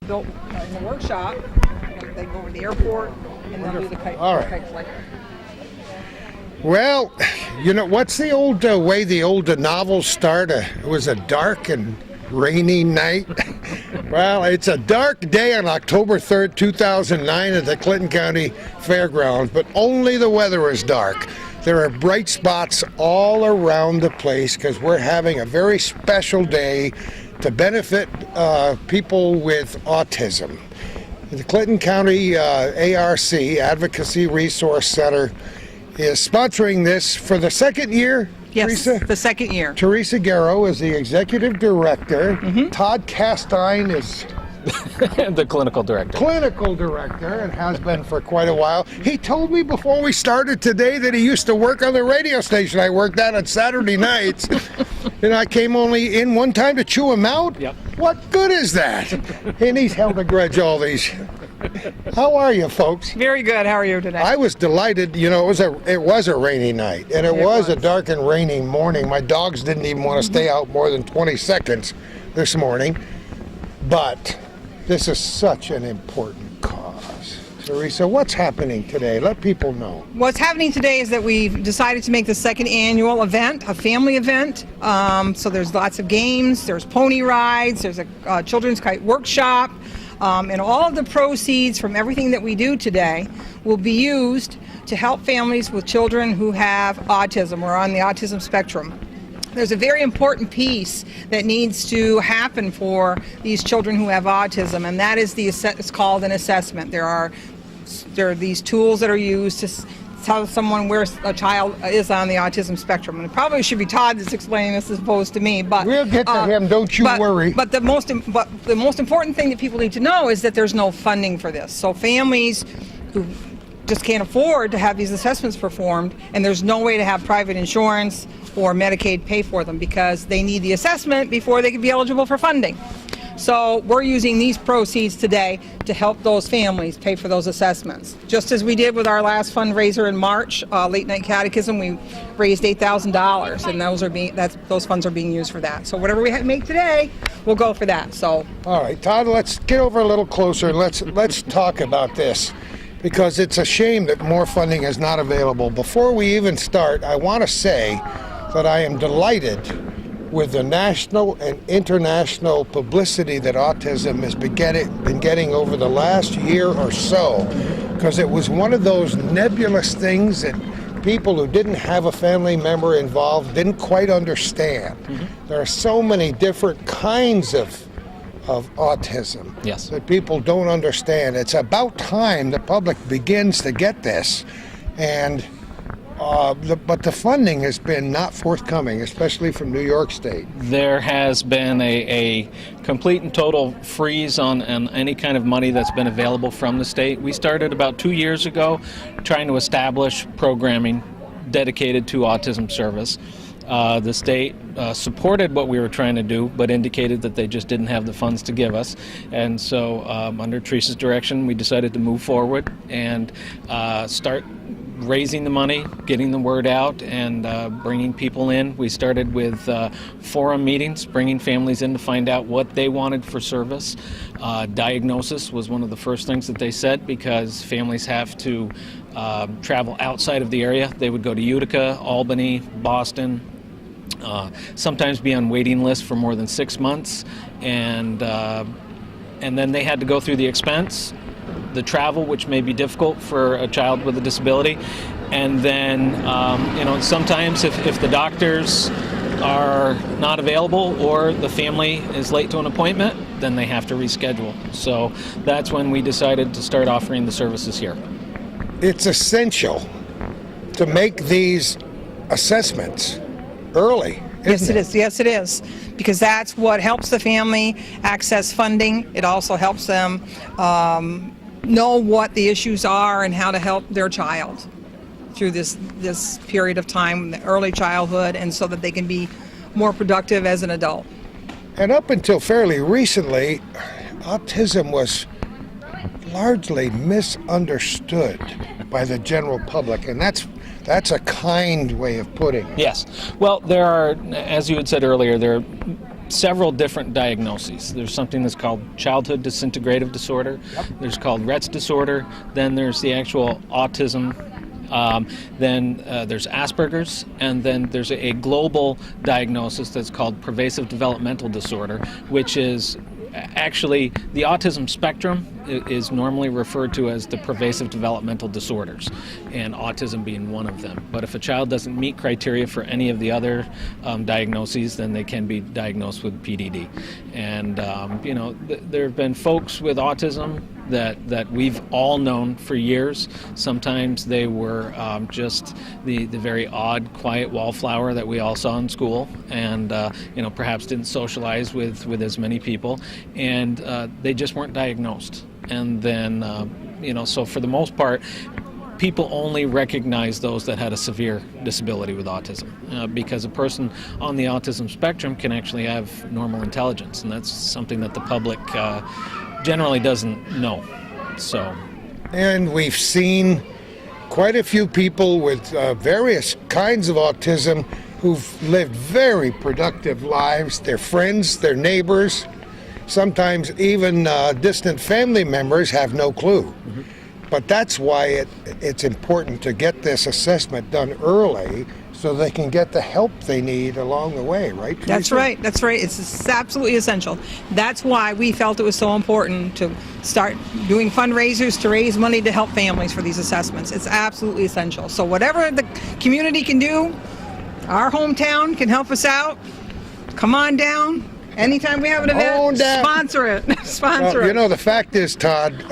built in the workshop. They go over to the airport and they'll do the kite, flight. Well, you know, what's the old way the old novels start? It was a dark and rainy night. Well, it's a dark day on October 3rd, 2009 at the Clinton County Fairgrounds, but only the weather is dark. There are bright spots all around the place because we're having a very special day to benefit people with autism. The Clinton County ARC, Advocacy Resource Center, is sponsoring this for the second year. Yes, Teresa? the second year. Teresa Garrow is the executive director. Mm-hmm. Todd Castine is the clinical director and has been for quite a while. He told me before we started today that he used to work on the radio station I worked at on Saturday nights. And I came only in one time to chew him out? Yep. What good is that? And he's held a grudge all these. How are you, folks? Very good. How are you today? I was delighted. You know, it was a rainy night, and it was a dark and rainy morning. My dogs didn't even want to stay out more than 20 seconds this morning. But this is such an important cause. Teresa, what's happening today? Let people know. What's happening today is that we've decided to make the second annual event a family event. So there's lots of games, there's pony rides, there's a children's kite workshop. And all of the proceeds from everything that we do today will be used to help families with children who have autism or on the autism spectrum. There's a very important piece that needs to happen for these children who have autism, and that is it's called an assessment. There are these tools that are used to tell someone where a child is on the autism spectrum. And it probably should be Todd that's explaining this as opposed to me. But we'll get to him, don't you worry. But the most important thing that people need to know is that there's no funding for this. So families who just can't afford to have these assessments performed, and there's no way to have private insurance or Medicaid pay for them because they need the assessment before they can be eligible for funding. So we're using these proceeds today to help those families pay for those assessments. Just as we did with our last fundraiser in March, Late Night Catechism, we raised $8,000, and those funds are being used for that. So whatever we make today, we'll go for that. So. All right, Todd, let's get over a little closer. Let's talk about this because it's a shame that more funding is not available. Before we even start, I want to say that I am delighted with the national and international publicity that autism has been getting over the last year or so, because it was one of those nebulous things that people who didn't have a family member involved didn't quite understand. Mm-hmm. There are so many different kinds of autism that people don't understand. It's about time the public begins to get this, and but the funding has been not forthcoming, especially from New York State. There has been a complete and total freeze on any kind of money that's been available from the state. We started about 2 years ago trying to establish programming dedicated to autism service. The state supported what we were trying to do, but indicated that they just didn't have the funds to give us. And so under Teresa's direction, we decided to move forward and start raising the money, getting the word out, and bringing people in. We started with forum meetings, bringing families in to find out what they wanted for service. Diagnosis was one of the first things that they said, because families have to travel outside of the area. They would go to Utica, Albany, Boston, sometimes be on waiting lists for more than 6 months, and then they had to go through the expense, the travel, which may be difficult for a child with a disability, and then sometimes if the doctors are not available or the family is late to an appointment, then they have to reschedule. So that's when we decided to start offering the services here. It's essential to make these assessments early. Yes, it is. Yes, it is. Because that's what helps the family access funding. It also helps them know what the issues are and how to help their child through this period of time, the early childhood, and so that they can be more productive as an adult. And up until fairly recently, autism was largely misunderstood by the general public, and that's a kind way of putting it. Yes. Well, there are, as you had said earlier, there are several different diagnoses. There's something that's called childhood disintegrative disorder. There's called Rett's disorder. Then there's the actual autism. Then there's Asperger's, and then there's a global diagnosis that's called pervasive developmental disorder, which is actually the autism spectrum is normally referred to as the pervasive developmental disorders, and autism being one of them. But if a child doesn't meet criteria for any of the other diagnoses, then they can be diagnosed with PDD. And there have been folks with autism that we've all known for years. Sometimes they were just the very odd, quiet wallflower that we all saw in school, and perhaps didn't socialize with as many people, and they just weren't diagnosed. And then, so for the most part, people only recognize those that had a severe disability with autism, because a person on the autism spectrum can actually have normal intelligence, and that's something that the public generally doesn't know. So, and we've seen quite a few people with various kinds of autism who've lived very productive lives. Their friends, their neighbors, sometimes even distant family members have no clue. Mm-hmm. But that's why it's important to get this assessment done early so they can get the help they need along the way, right, Teresa? That's right. That's right. It's absolutely essential. That's why we felt it was so important to start doing fundraisers to raise money to help families for these assessments. It's absolutely essential. So whatever the community can do, our hometown can help us out. Come on down. Anytime we have an event, sponsor it. Sponsor it. The fact is, Todd,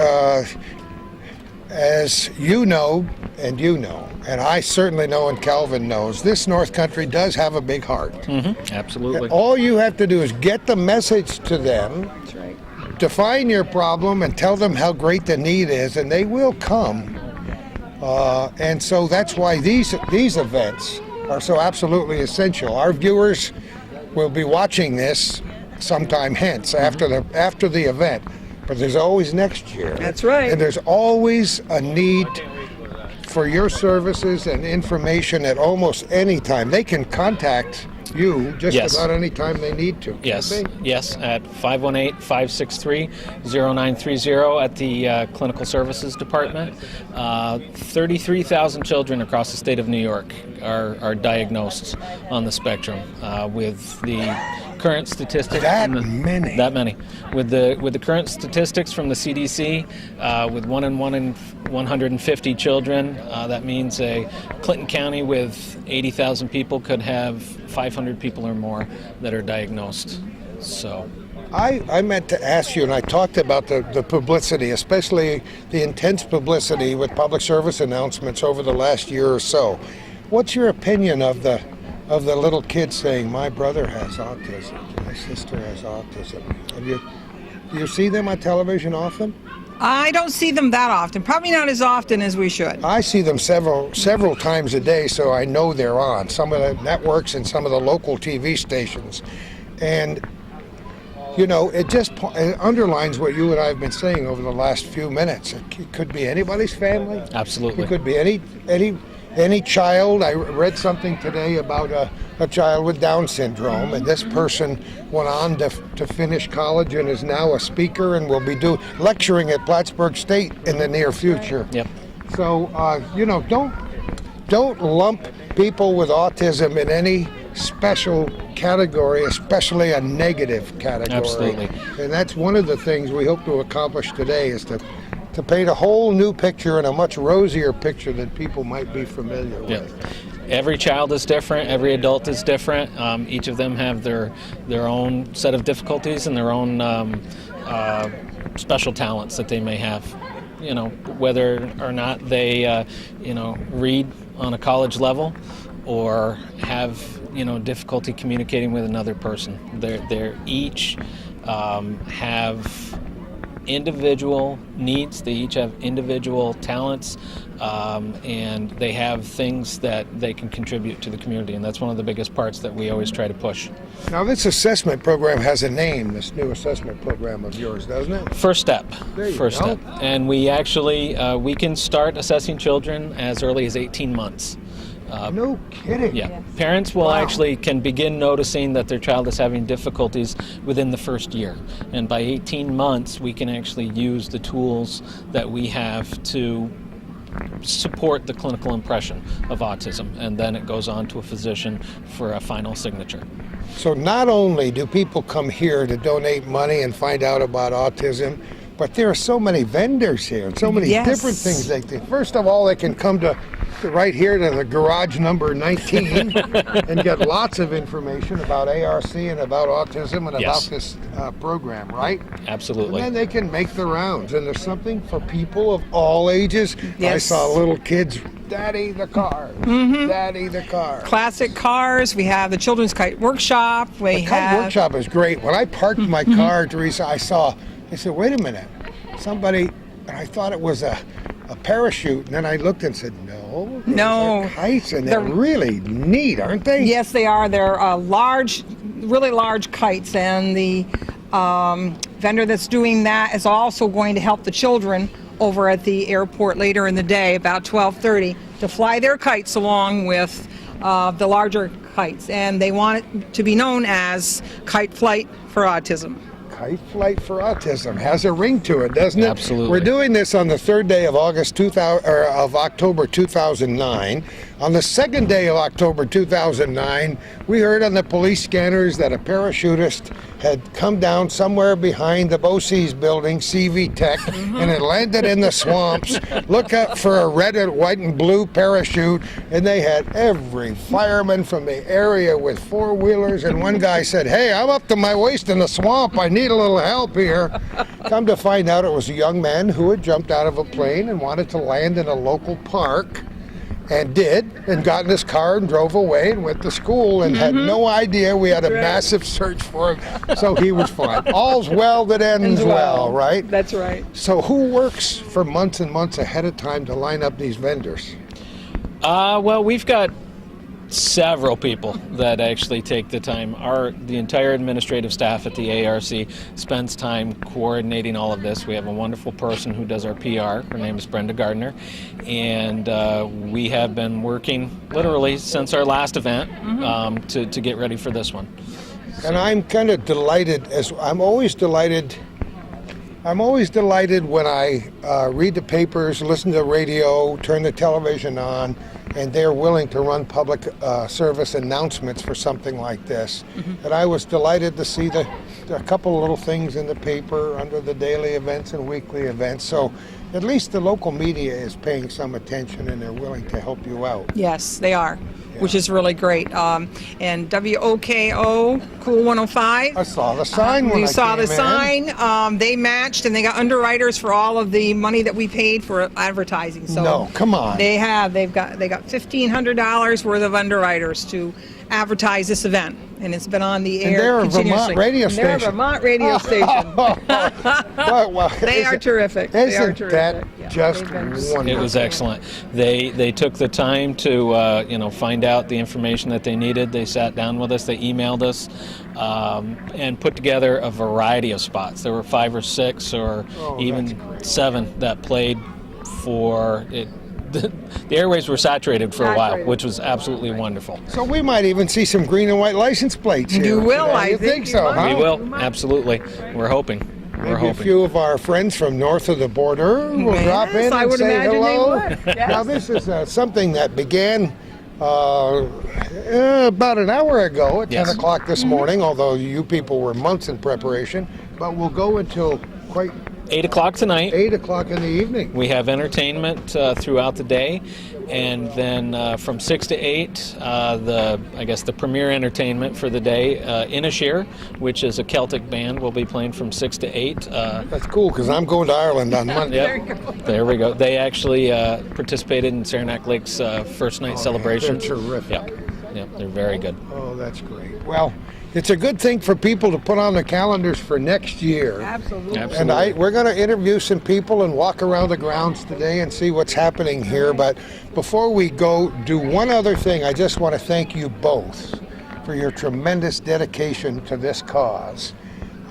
as you know, and I certainly know and Calvin knows, this North Country does have a big heart. Mm-hmm. Absolutely. And all you have to do is get the message to them, That's right. define your problem, and tell them how great the need is, and they will come. And so that's why these events are so absolutely essential. Our viewers will be watching this sometime hence, after the event. But there's always next year. That's right. And there's always a need for your services and information at almost any time. They can contact you just about any time they need to. Yes, at 518-563-0930 at the Clinical Services Department. 33,000 children across the state of New York are diagnosed on the spectrum with the current statistics. That many. With the current statistics from the CDC, with 1 in 150 children, that means a Clinton County with 80,000 people could have 500 people or more that are diagnosed. So, I meant to ask you, and I talked about the publicity, especially the intense publicity with public service announcements over the last year or so. What's your opinion of the little kids saying, "My brother has autism, my sister has autism"? Do you see them on television often? I don't see them that often. Probably not as often as we should. I see them several times a day, so I know they're on some of the networks and some of the local TV stations. And it just underlines what you and I have been saying over the last few minutes. It could be anybody's family. Absolutely. It could be any child. I read something today about a child with Down syndrome, and this person went on to finish college and is now a speaker and will be lecturing at Plattsburgh State in the near future. Yep. So, don't lump people with autism in any special category, especially a negative category. Absolutely. And that's one of the things we hope to accomplish today, is to paint a whole new picture and a much rosier picture that people might be familiar with. Every child is different. Every adult is different. Each of them have their own set of difficulties and their own special talents that they may have. Whether or not they, read on a college level or have, difficulty communicating with another person. They're each have individual needs. They each have individual talents, and they have things that they can contribute to the community, and that's one of the biggest parts that we always try to push. Now, this assessment program has a name, this new assessment program of yours, doesn't it? First Step. There you First go. Step. And we actually, we can start assessing children as early as 18 months. No kidding. Yeah, parents will actually can begin noticing that their child is having difficulties within the first year, and by 18 months we can actually use the tools that we have to support the clinical impression of autism, and then it goes on to a physician for a final signature. So not only do people come here to donate money and find out about autism, but there are so many vendors here, so many different things they do. First of all, they can come to right here to the garage number 19 and get lots of information about ARC and about autism and about this program, right? Absolutely. And then they can make the rounds, and there's something for people of all ages. I saw little kids, Daddy the car, Daddy the car. Classic cars. We have the Children's Kite Workshop. The kite workshop is great. When I parked my car, Teresa, I said, wait a minute, somebody, and I thought it was a parachute, and then I looked and said, no, they're kites, and they're really neat, aren't they? Yes, they are. They're large, really large kites, and the vendor that's doing that is also going to help the children over at the airport later in the day, about 12:30, to fly their kites along with the larger kites, and they want it to be known as Kite Flight for Autism. Kite Flight for Autism has a ring to it, doesn't it? Absolutely. We're doing this on the third day of October 2009. On the second day of October 2009, we heard on the police scanners that a parachutist had come down somewhere behind the BOCES building, CV Tech, and it landed in the swamps. Look up for a red and white and blue parachute, and they had every fireman from the area with four-wheelers, and one guy said, hey, I'm up to my waist in the swamp. I need a little help here. Come to find out, it was a young man who had jumped out of a plane and wanted to land in a local park, and did, and got in his car and drove away and went to school and had no idea we had a massive search for him, so he was fine. All's well that ends well, right? That's right. So who works for months and months ahead of time to line up these vendors? Well, we've got several people that actually take the time. The entire administrative staff at the ARC spends time coordinating all of this. We have a wonderful person who does our PR. Her name is Brenda Gardner, and we have been working literally since our last event to get ready for this one. And I'm kind of delighted, I'm always delighted when I read the papers, listen to the radio, turn the television on, and they're willing to run public service announcements for something like this. And I was delighted to see a couple of little things in the paper under the daily events and weekly events. So at least the local media is paying some attention, and they're willing to help you out. Yes, they are, which is really great. And WOKO, Cool 105. I saw the sign when I saw came the in. sign. They matched, and they got underwriters for all of the money that we paid for advertising. So no, come on. They got $1,500 worth of underwriters to advertise this event, and it's been on the air continuously. They're a Vermont radio station. They're a Vermont radio station. Well, They are terrific. Isn't that just wonderful? It was excellent. They took the time to find out the information that they needed. They sat down with us. They emailed us and put together a variety of spots. There were 5 or 6 or even 7 that played for it. The airways were saturated for a while, which was absolutely wonderful. So we might even see some green and white license plates here. You will, today. I You think so, you huh? We will, absolutely. We're hoping. Maybe a few of our friends from north of the border will drop in I and would say imagine hello. they would. Yes. Now this is something that began about an hour ago at 10 o'clock this morning, although you people were months in preparation, but we'll go until quite 8 o'clock tonight. 8 o'clock in the evening. We have entertainment throughout the day, and then from 6 to 8, the premier entertainment for the day, Inisheer, which is a Celtic band, will be playing from 6 to 8. That's cool, because I'm going to Ireland on Monday. There we go. They actually participated in Saranac Lake's first night celebration. They're terrific. Yep, they're very good. Oh, that's great. Well, it's a good thing for people to put on the calendars for next year. Absolutely. And we're going to interview some people and walk around the grounds today and see what's happening here. But before we go, do one other thing. I just want to thank you both for your tremendous dedication to this cause.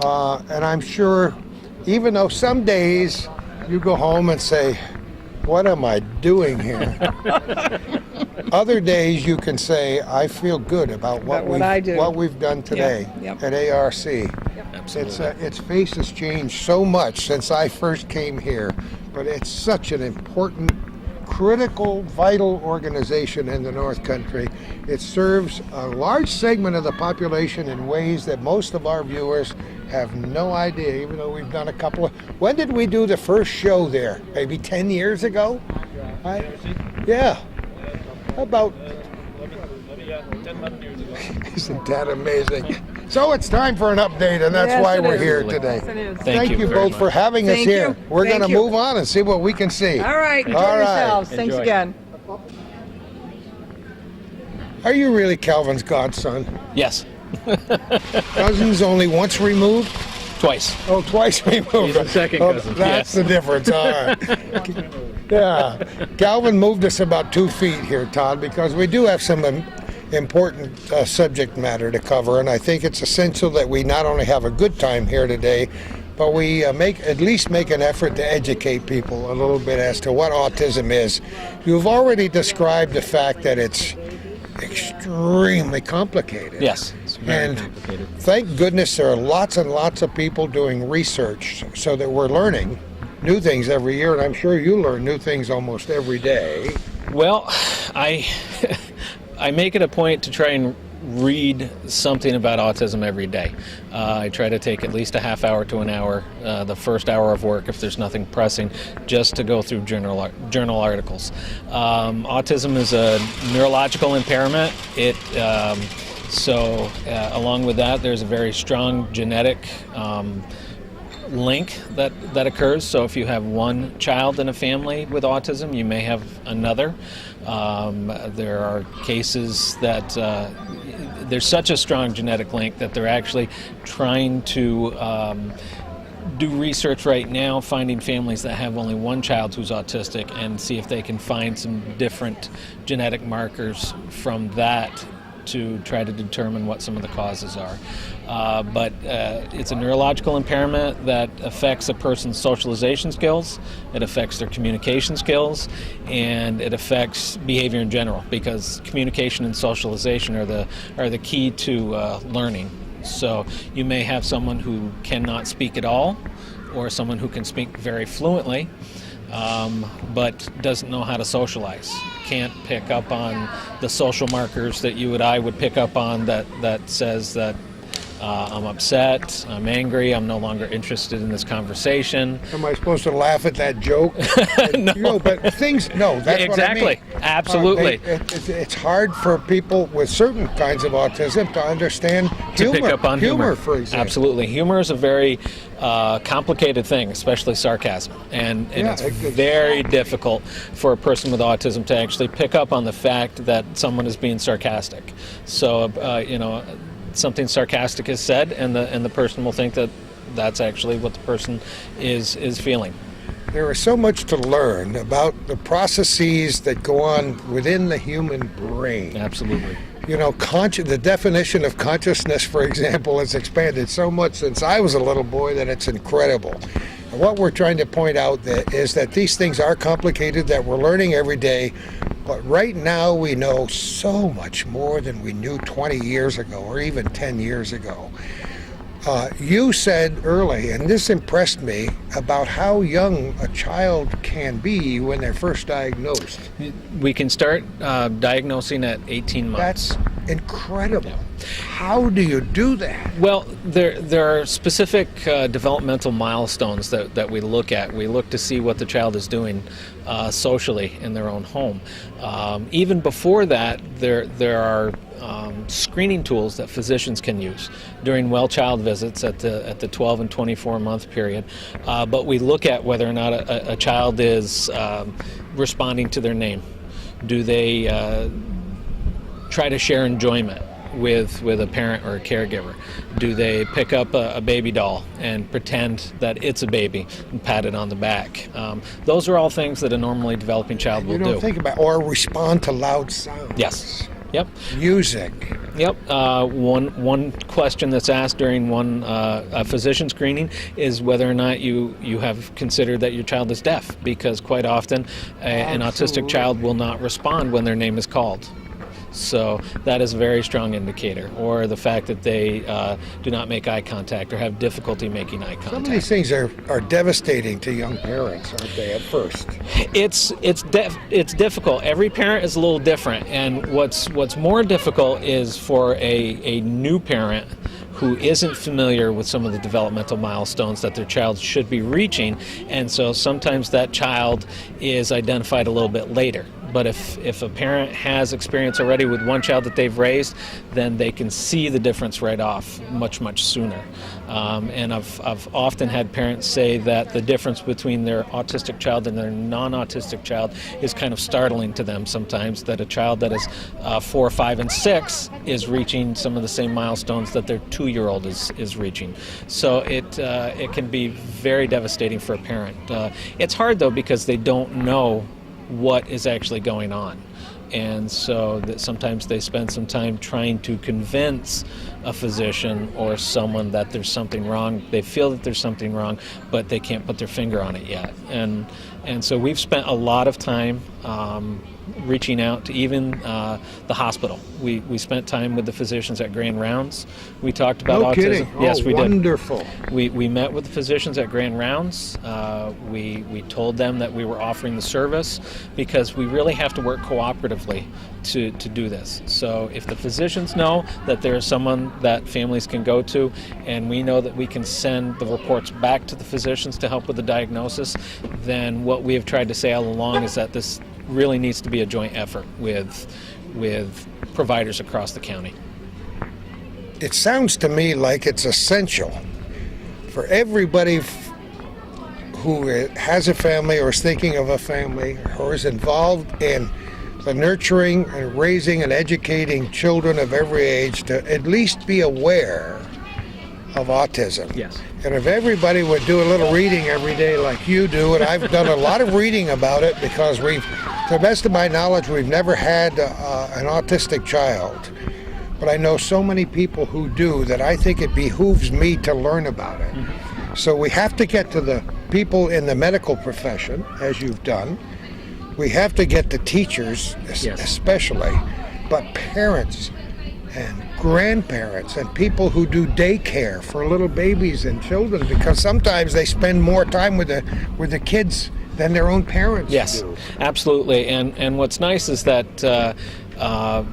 And I'm sure, even though some days you go home and say, what am I doing here? other days you can say, I feel good about About what I do. what we've done today Yep. at ARC. Absolutely. Its face has changed so much since I first came here, but it's such an important, critical, vital organization in the North Country. It serves a large segment of the population in ways that most of our viewers have no idea, even though we've done a couple of... When did we do the first show there? Maybe 10 years ago? Yeah. About... 10-11 years ago. Isn't that amazing? So it's time for an update, and that's Yes, why it we're is. here Yes, today. it is. Thank you you very both much. for having us Thank here. you. We're going Thank to you. move on and see what we can see. All right, enjoy All right. yourselves. Thanks Enjoy. again. Are you really Calvin's godson? Yes, Cousins only once removed? twice. Oh, twice removed. He's the second Oh, cousin, That's yes. the difference. All right. Yeah. Calvin moved us about 2 feet here, Todd, because we do have some important subject matter to cover, and I think it's essential that we not only have a good time here today, but we at least make an effort to educate people a little bit as to what autism is. You've already described the fact that it's extremely complicated. Yes, it's very And complicated. thank goodness there are lots and lots of people doing research so that we're learning new things every year, and I'm sure you learn new things almost every day. Well, I I make it a point to try and read something about autism every day. I try to take at least a half hour to an hour, the first hour of work if there's nothing pressing, just to go through journal articles. Autism is a neurological impairment. Along with that, there's a very strong genetic link that occurs. So if you have one child in a family with autism, you may have another. There are cases that there's such a strong genetic link that they're actually trying to do research right now, finding families that have only one child who's autistic and see if they can find some different genetic markers from that to try to determine what some of the causes are. But it's a neurological impairment that affects a person's socialization skills, it affects their communication skills, and it affects behavior in general, because communication and socialization are the key to learning. So you may have someone who cannot speak at all, or someone who can speak very fluently, but doesn't know how to socialize. Can't pick up on the social markers that you and I would pick up on that says that I'm upset, I'm angry, I'm no longer interested in this conversation. Am I supposed to laugh at that joke? No. But things, no, that's Exactly. what I mean. Absolutely. It's hard for people with certain kinds of autism to understand To pick up on humor. for example. Absolutely. Humor is a very complicated thing, especially sarcasm. And Yeah, it's it's very difficult for a person with autism to actually pick up on the fact that someone is being sarcastic. So, something sarcastic is said, and the person will think that that's actually what the person is feeling. There is so much to learn about the processes that go on within the human brain. Absolutely. You know, the definition of consciousness, for example, has expanded so much since I was a little boy that it's incredible. And what we're trying to point out is that these things are complicated, that we're learning every day, but right now we know so much more than we knew 20 years ago or even 10 years ago. You said early, and this impressed me, about how young a child can be when they're first diagnosed. We can start diagnosing at 18 months. That's incredible. How do you do that? Well, there are specific developmental milestones that we look at. We look to see what the child is doing socially in their own home. Even before that, there are screening tools that physicians can use during well child visits at the 12 and 24 month period. But we look at whether or not a child is responding to their name. Do they try to share enjoyment with a parent or a caregiver? Do they pick up a baby doll and pretend that it's a baby and pat it on the back? Those are all things that a normally developing child will You don't do. think about or respond to loud sounds. Yes. Yep. Music. Yep. One question that's asked during a physician screening is whether or not you have considered that your child is deaf, because quite often an autistic child will not respond when their name is called. So that is a very strong indicator. Or the fact that they do not make eye contact or have difficulty making eye contact. Some of these things are devastating to young parents, aren't they, at first? It's difficult. Every parent is a little different, and what's more difficult is for a new parent who isn't familiar with some of the developmental milestones that their child should be reaching, and so sometimes that child is identified a little bit later. But if a parent has experience already with one child that they've raised, then they can see the difference right off much sooner. And I've often had parents say that the difference between their autistic child and their non-autistic child is kind of startling to them sometimes, that a child that is 4, 5, and 6 is reaching some of the same milestones that their 2-year-old is reaching. So it can be very devastating for a parent. It's hard though, because they don't know what is actually going on, and so that sometimes they spend some time trying to convince a physician or someone that there's something wrong. They feel that there's something wrong, but they can't put their finger on it yet. And so we've spent a lot of time reaching out to even the hospital. We spent time with the physicians at Grand Rounds. We talked about autism. Kidding. Yes, we wonderful. did. We met with the physicians at Grand Rounds. We told them that we were offering the service, because we really have to work cooperatively to do this. So if the physicians know that there's someone that families can go to, and we know that we can send the reports back to the physicians to help with the diagnosis, then what we have tried to say all along is that this really needs to be a joint effort with providers across the county. It sounds to me like it's essential for everybody who has a family or is thinking of a family or is involved in the nurturing and raising and educating children of every age to at least be aware of autism. Yes. And if everybody would do a little reading every day like you do, and I've done a lot of reading about it, because to the best of my knowledge, we've never had an autistic child. But I know so many people who do, that I think it behooves me to learn about it. Mm-hmm. So we have to get to the people in the medical profession, as you've done. We have to get to teachers, especially, but parents and grandparents and people who do daycare for little babies and children, because sometimes they spend more time with the kids than their own parents do. Yes, absolutely. And what's nice is that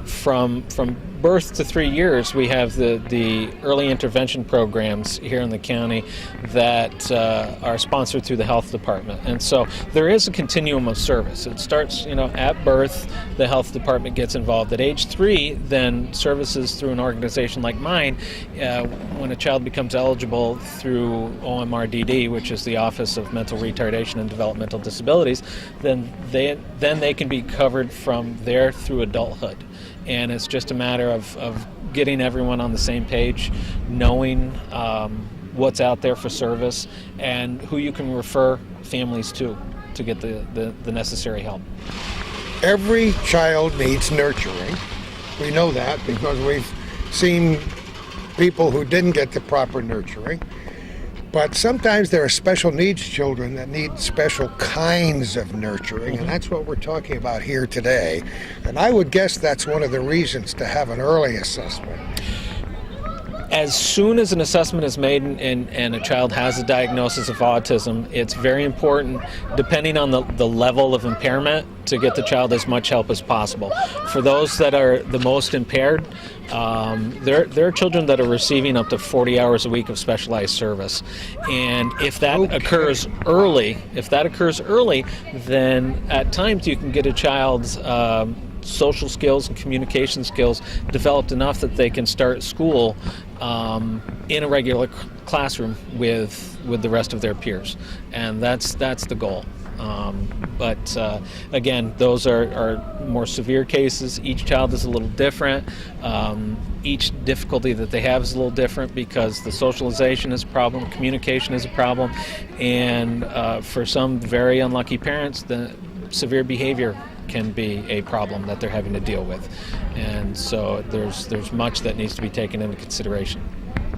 from birth to 3 years, we have the early intervention programs here in the county that are sponsored through the health department. And so there is a continuum of service. It starts, at birth, the health department gets involved. At age 3, then services through an organization like mine, when a child becomes eligible through OMRDD, which is the Office of Mental Retardation and Developmental Disabilities, then they can be covered from there through adulthood. And it's just a matter of getting everyone on the same page, knowing what's out there for service, and who you can refer families to get the necessary help. Every child needs nurturing. We know that because we've seen people who didn't get the proper nurturing. But sometimes there are special needs children that need special kinds of nurturing, and that's what we're talking about here today. And I would guess that's one of the reasons to have an early assessment. As soon as an assessment is made and a child has a diagnosis of autism, it's very important, depending on the level of impairment, to get the child as much help as possible. For those that are the most impaired, there are children that are receiving up to 40 hours a week of specialized service. And if that occurs early, then at times you can get a child's social skills and communication skills developed enough that they can start school in a regular classroom with the rest of their peers, and that's the goal. But again, those are more severe cases. Each child is a little different. Each difficulty that they have is a little different, because the socialization is a problem, communication is a problem, and for some very unlucky parents, the severe behavior can be a problem that they're having to deal with. And so there's much that needs to be taken into consideration.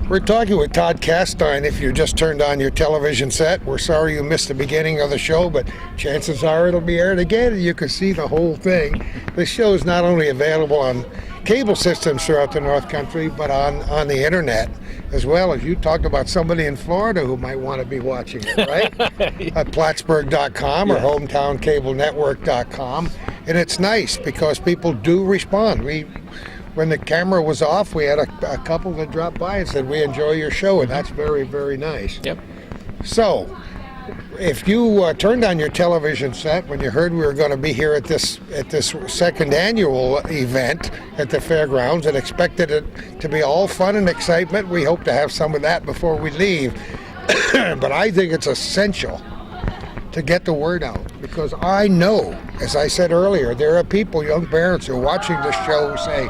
We're talking with Todd Castine. If you just turned on your television set, we're sorry you missed the beginning of the show, but chances are it'll be aired again and you can see the whole thing. This show is not only available on cable systems throughout the North Country, but on the internet as well. As you talked about somebody in Florida who might want to be watching it, right? At Plattsburgh.com or HometownCableNetwork.com. And it's nice because people do respond. When the camera was off, we had a couple that dropped by and said, we enjoy your show, and that's very, very nice. Yep. So, if you turned on your television set when you heard we were going to be here at this second annual event at the fairgrounds and expected it to be all fun and excitement, we hope to have some of that before we leave. But I think it's essential to get the word out, because I know, as I said earlier, there are people, young parents who are watching this show who say,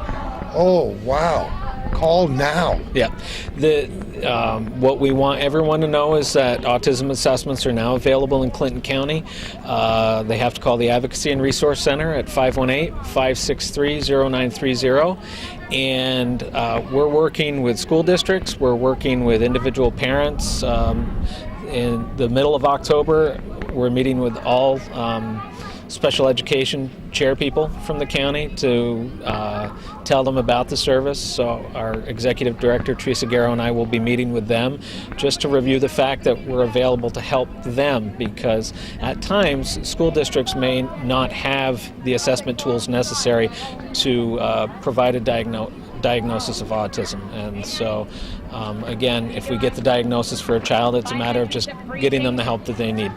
oh, wow, call now. Yeah. What we want everyone to know is that autism assessments are now available in Clinton County. They have to call the Advocacy and Resource Center at 518-563-0930. And we're working with school districts. We're working with individual parents. In the middle of October, we're meeting with all special education chair people from the county to tell them about the service. So our executive director, Teresa Garrow, and I will be meeting with them just to review the fact that we're available to help them, because at times school districts may not have the assessment tools necessary to provide a diagnosis of autism. And so again, if we get the diagnosis for a child, it's a matter of just getting them the help that they need.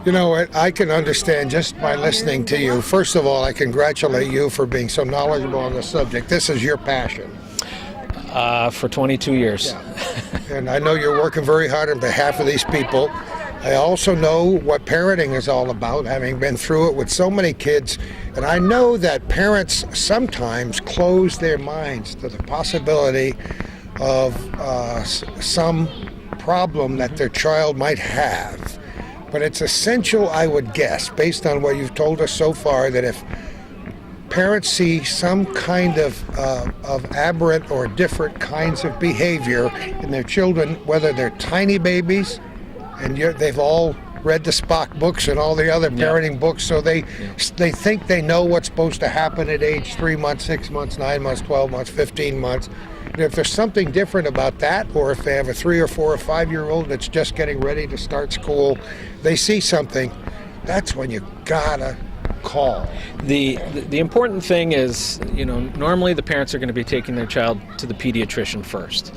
You know what, I can understand just by listening to you. First of all, I congratulate you for being so knowledgeable on the subject. This is your passion. For 22 years. Yeah. And I know you're working very hard on behalf of these people. I also know what parenting is all about, having been through it with so many kids. And I know that parents sometimes close their minds to the possibility of some problem that their child might have. But it's essential, I would guess, based on what you've told us so far, that if parents see some kind of aberrant or different kinds of behavior in their children, whether they're tiny babies, and they've all read the Spock books and all the other parenting books, so they think they know what's supposed to happen at age 3 months, 6 months, 9 months, 12 months, 15 months. And if there's something different about that, or if they have a 3 or 4 or 5-year-old that's just getting ready to start school, they see something, that's when you gotta call. The important thing is, normally the parents are going to be taking their child to the pediatrician first.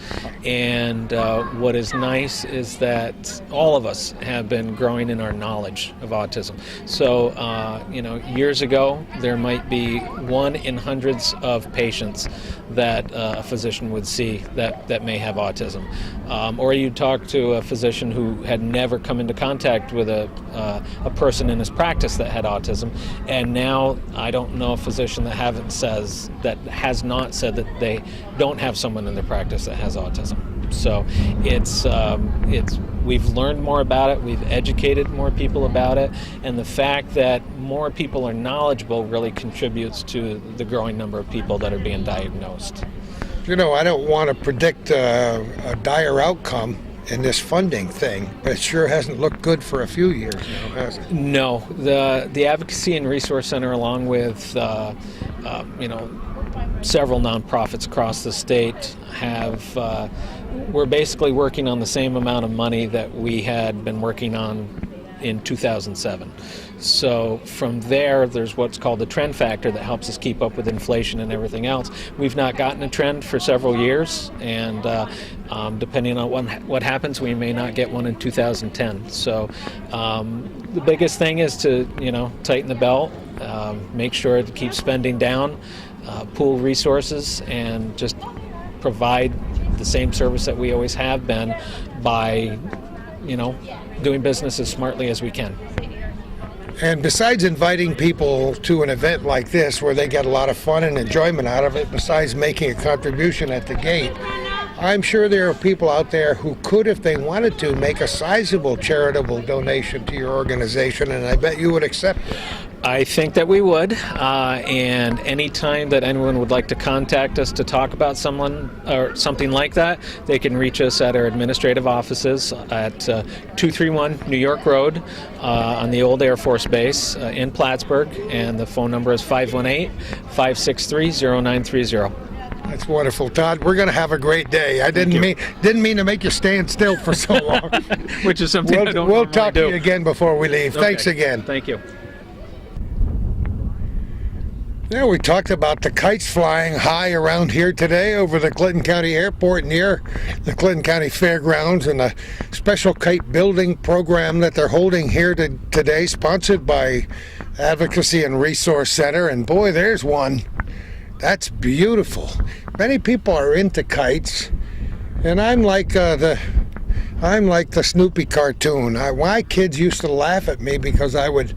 And what is nice is that all of us have been growing in our knowledge of autism. So, years ago, there might be 1 in hundreds of patients that a physician would see that may have autism. Or you'd talk to a physician who had never come into contact with a person in his practice that had autism. And now I don't know a physician that has not said that they don't have someone in their practice that has autism. So we've learned more about it, we've educated more people about it, and the fact that more people are knowledgeable really contributes to the growing number of people that are being diagnosed. I don't want to predict a dire outcome in this funding thing, but it sure hasn't looked good for a few years now, has it? No, the Advocacy and Resource Center, along with several nonprofits across the state, we're basically working on the same amount of money that we had been working on in 2007. So from there's what's called the trend factor that helps us keep up with inflation and everything else. We've not gotten a trend for several years, and depending on what happens, we may not get one in 2010. So the biggest thing is to tighten the belt, make sure to keep spending down, pool resources, and just provide the same service that we always have been by doing business as smartly as we can. And besides inviting people to an event like this where they get a lot of fun and enjoyment out of it, besides making a contribution at the gate, I'm sure there are people out there who could, if they wanted to, make a sizable charitable donation to your organization, and I bet you would accept it. I think that we would, and anytime that anyone would like to contact us to talk about someone or something like that, they can reach us at our administrative offices at 231 New York Road on the old Air Force Base in Plattsburgh, and the phone number is 518-563-0930. That's wonderful, Todd. We're going to have a great day. I didn't mean to make you stand still for so long. Which is something I don't We'll normally talk do. to you again before we leave. Okay. Thanks again. Thank you. Yeah, we talked about the kites flying high around here today over the Clinton County Airport near the Clinton County Fairgrounds, and a special kite building program that they're holding here today, sponsored by Advocacy and Resource Center. And boy, there's one. That's beautiful. Many people are into kites, and I'm like the Snoopy cartoon. My kids used to laugh at me because I would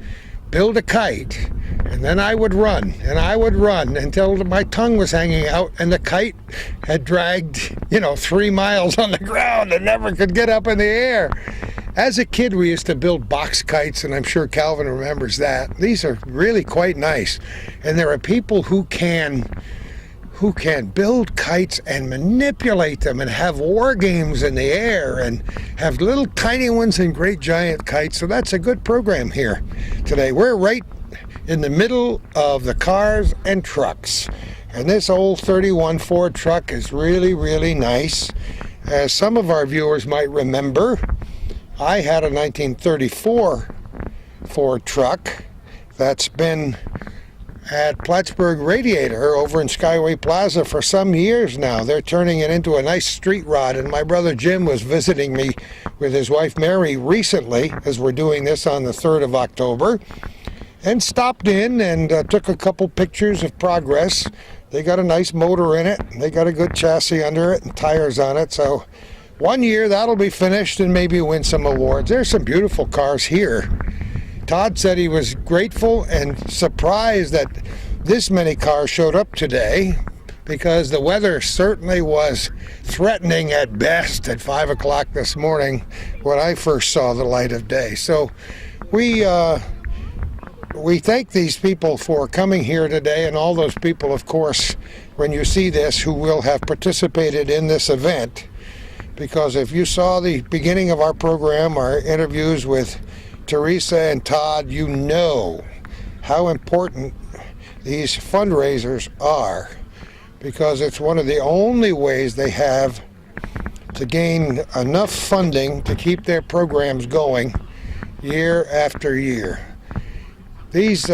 build a kite, and then I would run, and I would run until my tongue was hanging out, and the kite had dragged, 3 miles on the ground and never could get up in the air. As a kid, we used to build box kites, and I'm sure Calvin remembers that. These are really quite nice, and there are people who can build kites and manipulate them and have war games in the air and have little tiny ones and great giant kites. So that's a good program here today. We're right in the middle of the cars and trucks. And this old 31 Ford truck is really, really nice. As some of our viewers might remember, I had a 1934 Ford truck that's been at Plattsburgh Radiator over in Skyway Plaza for some years now. They're turning it into a nice street rod, and my brother Jim was visiting me with his wife Mary recently, as we're doing this on the 3rd of October, and stopped in and took a couple pictures of progress. They got a nice motor in it, they got a good chassis under it and tires on it, so 1 year that'll be finished and maybe win some awards. There's some beautiful cars here. Todd said he was grateful and surprised that this many cars showed up today, because the weather certainly was threatening at best at 5 o'clock this morning when I first saw the light of day. So we thank these people for coming here today, and all those people, of course, when you see this, who will have participated in this event, because if you saw the beginning of our program, our interviews with Teresa and Todd, you know how important these fundraisers are, because it's one of the only ways they have to gain enough funding to keep their programs going year after year. These,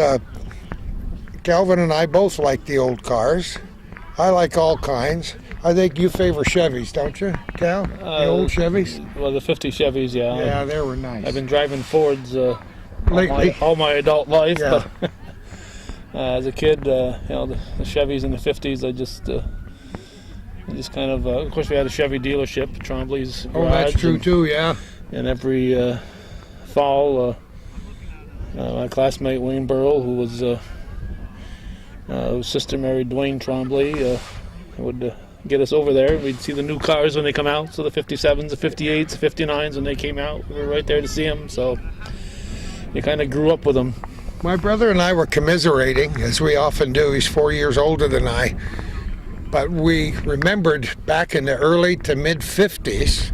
Calvin and I both like the old cars. I like all kinds. I think you favor Chevys, don't you, Cal? The old Chevys? Well, the 50 Chevys, yeah. Yeah, they were nice. I've been driving Fords lately. all my adult life, Yeah. but as a kid, the Chevys in the 50s, I just kind of course, we had a Chevy dealership, Trombley's Oh, that's garage, true too, yeah. And every fall, my classmate Wayne Burrell, who was whose sister married Dwayne Trombley, would get us over there. We'd see the new cars when they come out, so the 57s, the 58s, the 59s, when they came out, we were right there to see them, so you kind of grew up with them. My brother and I were commiserating, as we often do. He's 4 years older than I. But we remembered back in the early to mid-50s,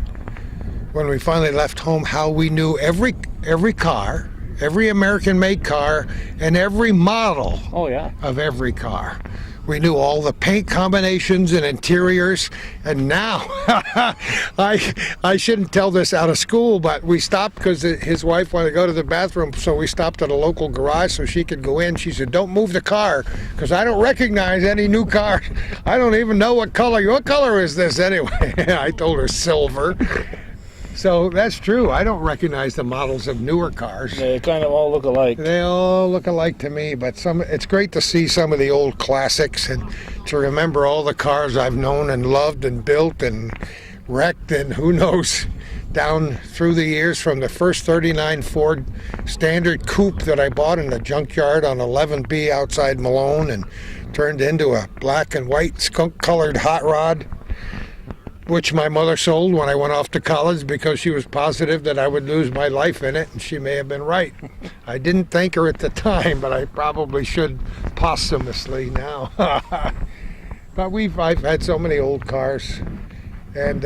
when we finally left home, how we knew every car, every American-made car, and every model Oh, yeah. of every car. We knew all the paint combinations and interiors, and now, I shouldn't tell this out of school, but we stopped because his wife wanted to go to the bathroom, so we stopped at a local garage so she could go in. She said, "Don't move the car, because I don't recognize any new car. I don't even know what color is this anyway?" I told her silver. So that's true. I don't recognize the models of newer cars. They kind of all look alike. They all look alike to me, but it's great to see some of the old classics and to remember all the cars I've known and loved and built and wrecked and who knows, down through the years, from the first 39 Ford Standard Coupe that I bought in the junkyard on 11B outside Malone and turned into a black and white skunk-colored hot rod. which my mother sold when I went off to college because she was positive that I would lose my life in it, and she may have been right. I didn't thank her at the time, but I probably should posthumously now. But I've had so many old cars, and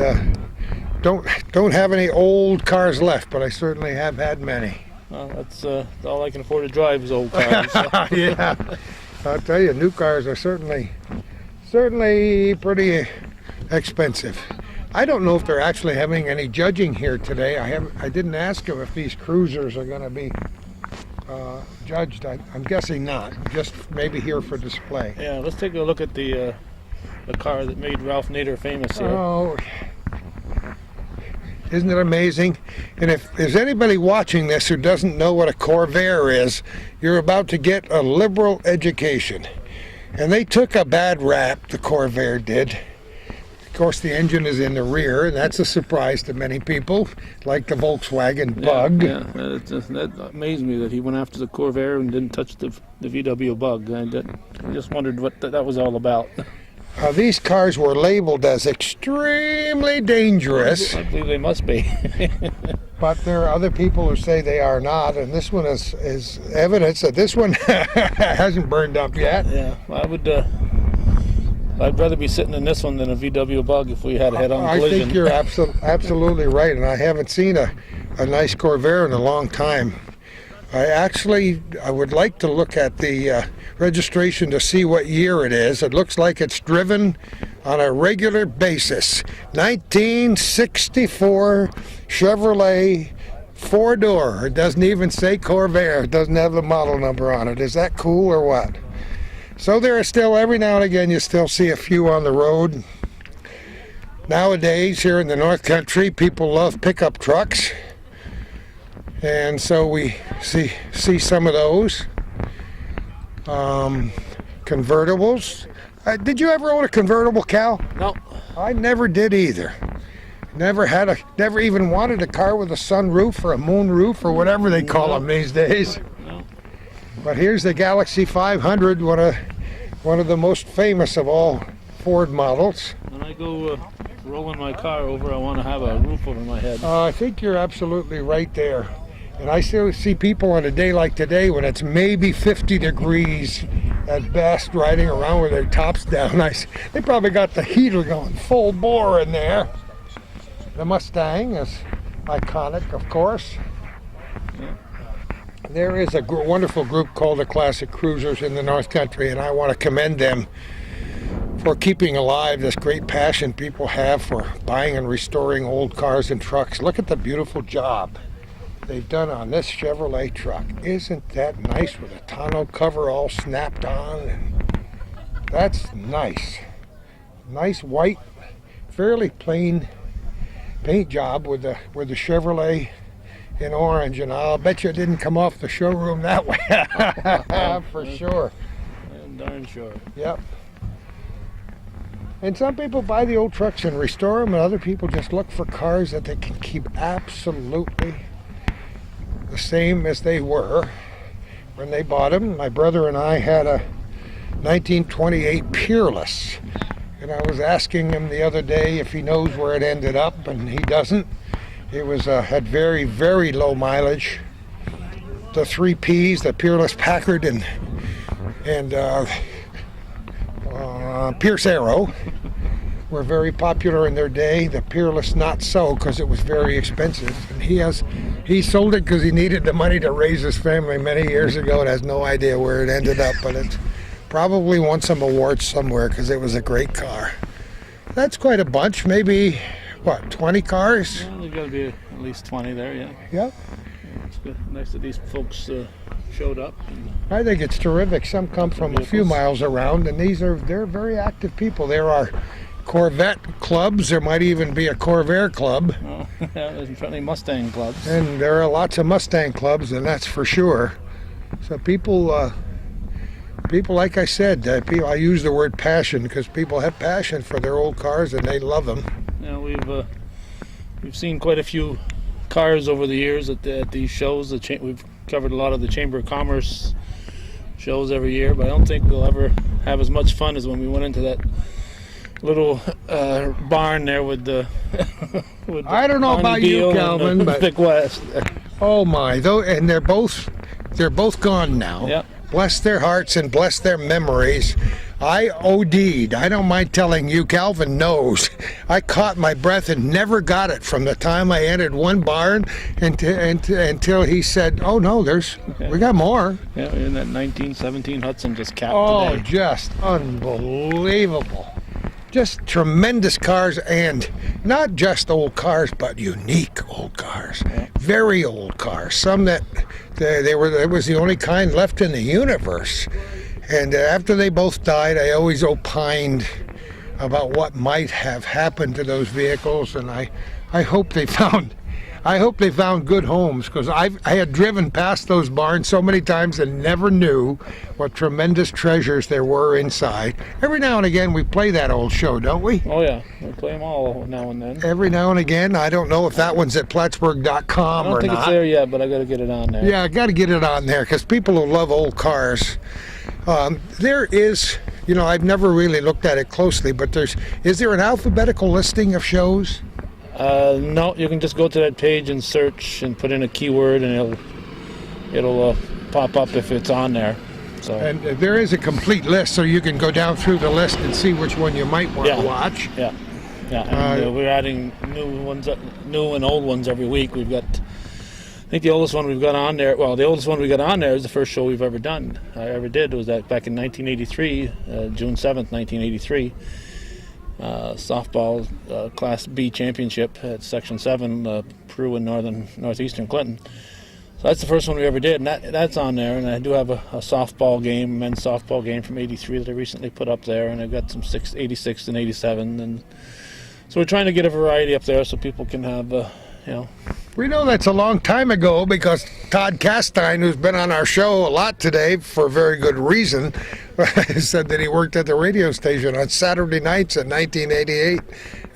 don't have any old cars left, but I certainly have had many. Well, that's all I can afford to drive is old cars. So. Yeah, I'll tell you, new cars are certainly pretty expensive. I don't know if they're actually having any judging here today. I didn't ask them if these cruisers are going to be judged. I'm guessing not. Just maybe here for display. Yeah, let's take a look at the car that made Ralph Nader famous here. Oh, isn't it amazing? And if there's anybody watching this who doesn't know what a Corvair is, you're about to get a liberal education. And they took a bad rap, the Corvair did. Of course, the engine is in the rear, and that's a surprise to many people, like the Volkswagen Bug. Yeah, that amazed me that he went after the Corvair and didn't touch the VW Bug. I just wondered what that was all about. These cars were labeled as extremely dangerous. I believe they must be. But there are other people who say they are not, and this one is evidence that this one hasn't burned up yet. Yeah, I'd rather be sitting in this one than a VW Bug if we had a head-on collision. I think you're absolutely right, and I haven't seen a nice Corvair in a long time. I would like to look at the registration to see what year it is. It looks like it's driven on a regular basis. 1964 Chevrolet 4-door. It doesn't even say Corvair. It doesn't have the model number on it. Is that cool or what? So there are still, every now and again, you still see a few on the road. Nowadays, here in the North Country, people love pickup trucks. And so we see some of those. Convertibles. Did you ever own a convertible, Cal? No. I never did either. Never even wanted a car with a sunroof or a moonroof or whatever they call them these days. No. But here's the Galaxy 500, one of the most famous of all Ford models. When I go rolling my car over, I want to have a roof over my head. I think you're absolutely right there. And I still see people on a day like today when it's maybe 50 degrees at best riding around with their tops down. They probably got the heater going full bore in there. The Mustang is iconic, of course. Yeah. There is a wonderful group called the Classic Cruisers in the North Country, and I want to commend them for keeping alive this great passion people have for buying and restoring old cars and trucks. Look at the beautiful job they've done on this Chevrolet truck. Isn't that nice with a tonneau cover all snapped on? That's nice. Nice white, fairly plain paint job with the Chevrolet in orange, and I'll bet you it didn't come off the showroom that way. For sure. I'm darn sure. Yep. And some people buy the old trucks and restore them, and other people just look for cars that they can keep absolutely the same as they were when they bought them. My brother and I had a 1928 Peerless, and I was asking him the other day if he knows where it ended up, and he doesn't. It was had very, very low mileage. The 3 Ps, the Peerless Packard and Pierce Arrow, were very popular in their day. The Peerless not so, because it was very expensive. And he sold it because he needed the money to raise his family many years ago, and has no idea where it ended up. But it probably won some awards somewhere because it was a great car. That's quite a bunch. Maybe, 20 cars? Well, there's got to be at least 20 there, yeah. Yep. It's good. Nice that these folks showed up. I think it's terrific. Some come from a few miles around, and they're very active people. There are Corvette clubs. There might even be a Corvair club. Oh, yeah, there's certainly Mustang clubs. And there are lots of Mustang clubs, and that's for sure. So people, like I said, I use the word passion because people have passion for their old cars and they love them. Yeah, we've seen quite a few cars over the years at these shows. We've covered a lot of the Chamber of Commerce shows every year, but I don't think we'll ever have as much fun as when we went into that little barn there with the. with the I don't know about you, Deal and Calvin, the but Vic West. oh my, though, and they're both gone now. Yep. Bless their hearts and bless their memories. I OD'd. I don't mind telling you, Calvin knows. I caught my breath and never got it from the time I entered one barn until he said, "Oh no, we got more." Yeah, in that 1917 Hudson just capped Oh, today. just unbelievable. Just tremendous cars, and not just old cars, but unique old cars. Very old cars. Some that it was the only kind left in the universe. And after they both died, I always opined about what might have happened to those vehicles, and I hope they found good homes, because I had driven past those barns so many times and never knew what tremendous treasures there were inside. Every now and again we play that old show, don't we? Oh yeah, we play them all now and then. Every now and again. I don't know if that one's at Plattsburgh.com I don't or think not. it's there yet, but I got to get it on there. Yeah, I got to get it on there, because people who love old cars. There is, I've never really looked at it closely, but is there an alphabetical listing of shows? No, you can just go to that page and search and put in a keyword, and it'll pop up if it's on there. So. And there is a complete list, so you can go down through the list and see which one you might want to watch. Yeah, and we're adding new and old ones every week. We've got, I think the oldest one we've got on there. Well, the oldest one we got on there is the first show we've ever done. It was that back in 1983, June 7th, 1983. Softball Class B championship at Section 7, Peru in northeastern Clinton. So that's the first one we ever did, and that's on there. And I do have a softball game, men's softball game from '83 that I recently put up there, and I've got some 86 and 87, and so we're trying to get a variety up there so people can have, We know that's a long time ago, because Todd Castine, who's been on our show a lot today for a very good reason, said that he worked at the radio station on Saturday nights in 1988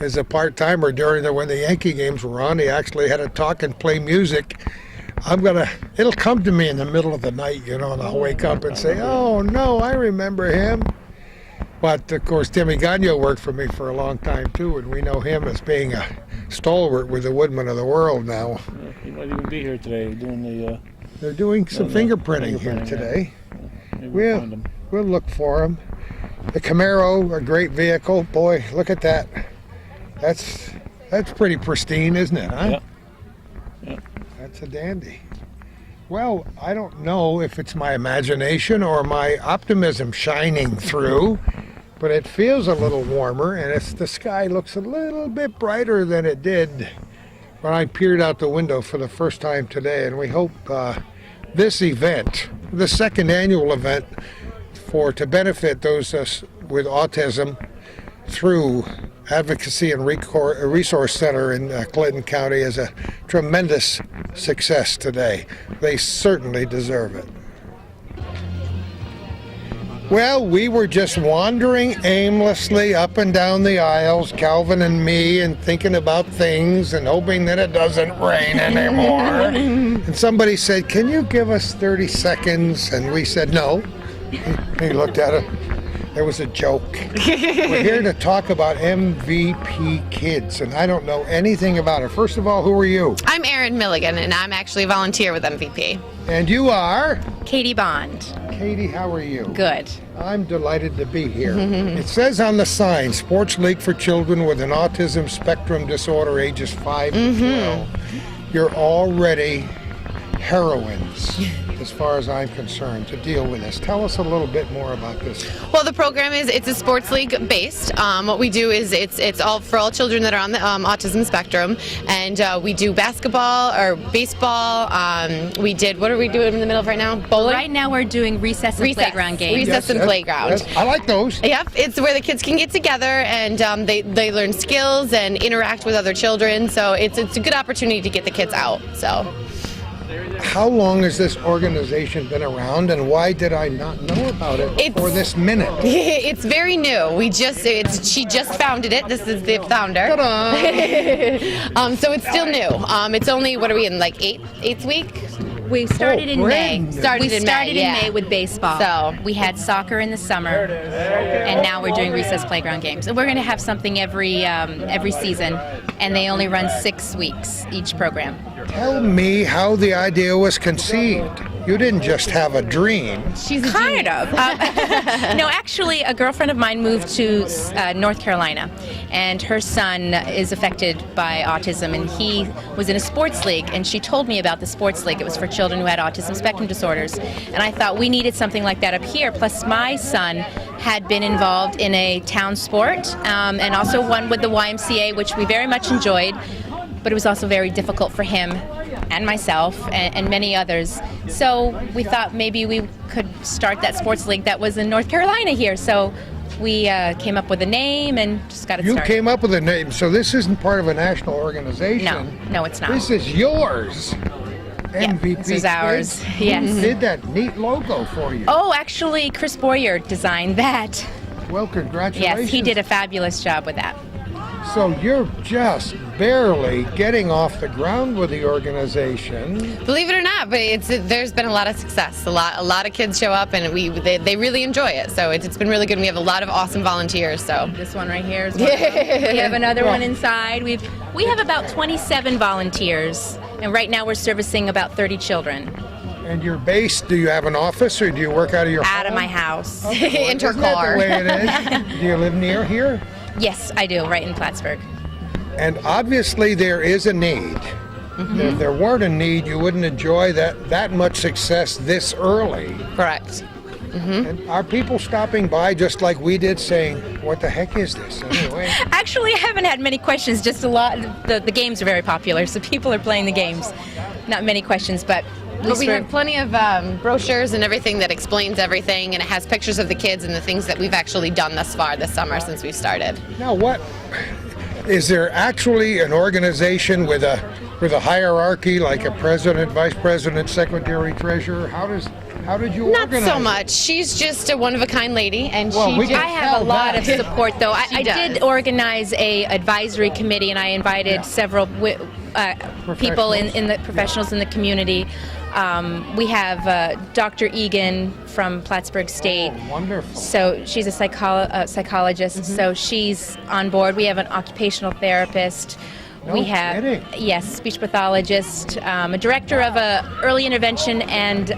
as a part-timer when the Yankee games were on. He actually had to talk and play music. It'll come to me in the middle of the night, and I'll wake up and say, "Oh no, I remember him." But of course, Timmy Gagnon worked for me for a long time too, and we know him as being a stalwart with the Woodmen of the world now. he might even be here today doing the. They're doing some fingerprinting here today. We'll look for him. The Camaro, a great vehicle. Boy, look at that. That's pretty pristine, isn't it, huh? Yeah. That's a dandy. Well, I don't know if it's my imagination or my optimism shining through, but it feels a little warmer, and the sky looks a little bit brighter than it did when I peered out the window for the first time today. And we hope this event, the second annual event, to benefit those with autism through Advocacy and Resource Center in Clinton County, is a tremendous success today. They certainly deserve it. Well, we were just wandering aimlessly up and down the aisles, Calvin and me, and thinking about things and hoping that it doesn't rain anymore. And somebody said, "Can you give us 30 seconds?" And we said, "No." He looked at it. It was a joke. We're here to talk about MVP Kids, and I don't know anything about it. First of all, who are you? I'm Erin Milligan, and I'm actually a volunteer with MVP. And you are? Katie Bond. Katie, how are you? Good. I'm delighted to be here. It says on the sign, Sports League for Children with an Autism Spectrum Disorder, ages 5 to 12. You're already heroines, as far as I'm concerned, to deal with this. Tell us a little bit more about this. Well, the program it's a sports league based. What we do is it's all for all children that are on the autism spectrum, and we do basketball or baseball. What are we doing in the middle of right now? Bowling. Right now we're doing recess and playground games. Recess and playground. Yes, I like those. Yep, it's where the kids can get together and they learn skills and interact with other children. So it's a good opportunity to get the kids out. So. How long has this organization been around, and why did I not know about it before this minute? It's very new. She just founded it. This is the founder. Ta-da! So it's still new. It's only, what are we in, like eighth week? We started in May. brand new. Started We in started May, in yeah. May with baseball. So- we had soccer in the summer, and now we're doing recess playground games. And we're going to have something every season, and they only run 6 weeks each program. Tell me how the idea was conceived. You didn't just have a dream. She's a Kind genius. of. No, actually, a girlfriend of mine moved to North Carolina, and her son is affected by autism, and he was in a sports league, and she told me about the sports league. It was for children who had autism spectrum disorders, and I thought we needed something like that up here. Plus, my son had been involved in a town sport, and also one with the YMCA, which we very much enjoyed, but it was also very difficult for him and myself and many others. So we thought maybe we could start that sports league that was in North Carolina here. So we came up with a name and just got it You started. came up with a name, so this isn't part of a national organization. No, it's not. This is yours. MVP this is ours. Kids. Yes. Who did that neat logo for you? Oh, actually, Chris Boyer designed that. Well, congratulations. Yes, he did a fabulous job with that. So you're just barely getting off the ground with the organization. Believe it or not, but there's been a lot of success. A lot of kids show up, and they really enjoy it. So it's been really good. We have a lot of awesome volunteers. So This one right here is one. We have another one inside. We have about 27 volunteers, and right now we're servicing about 30 children And you're based, do you have an office or do you work out of your out of home? my house. in her Isn't that car. the way it is? Do you live near here? Yes, I do, right in Plattsburgh. And obviously there is a need. If there weren't a need, you wouldn't enjoy that much success this early. Correct. And are people stopping by just like we did saying, what the heck is this anyway? Actually, I haven't had many questions, just a lot. The games are very popular, so people are playing the games. Not many questions, but But we have plenty of brochures and everything that explains everything, and it has pictures of the kids and the things that we've actually done thus far this summer since we've started. Now what, is there actually an organization with a hierarchy like a president, vice president, secretary, treasurer? How did you Not organize so it? much. She's just a wonderful kind lady, and Well, we she can I have a lot of support, though. I does. did organize a advisory committee, and I invited several people in the professionals in the community. We have Dr. Egan from Plattsburgh State. Oh, wonderful. So she's a psychologist, so she's on board. We have an occupational therapist. No we have kidding. yes, speech pathologist, a director of a early intervention and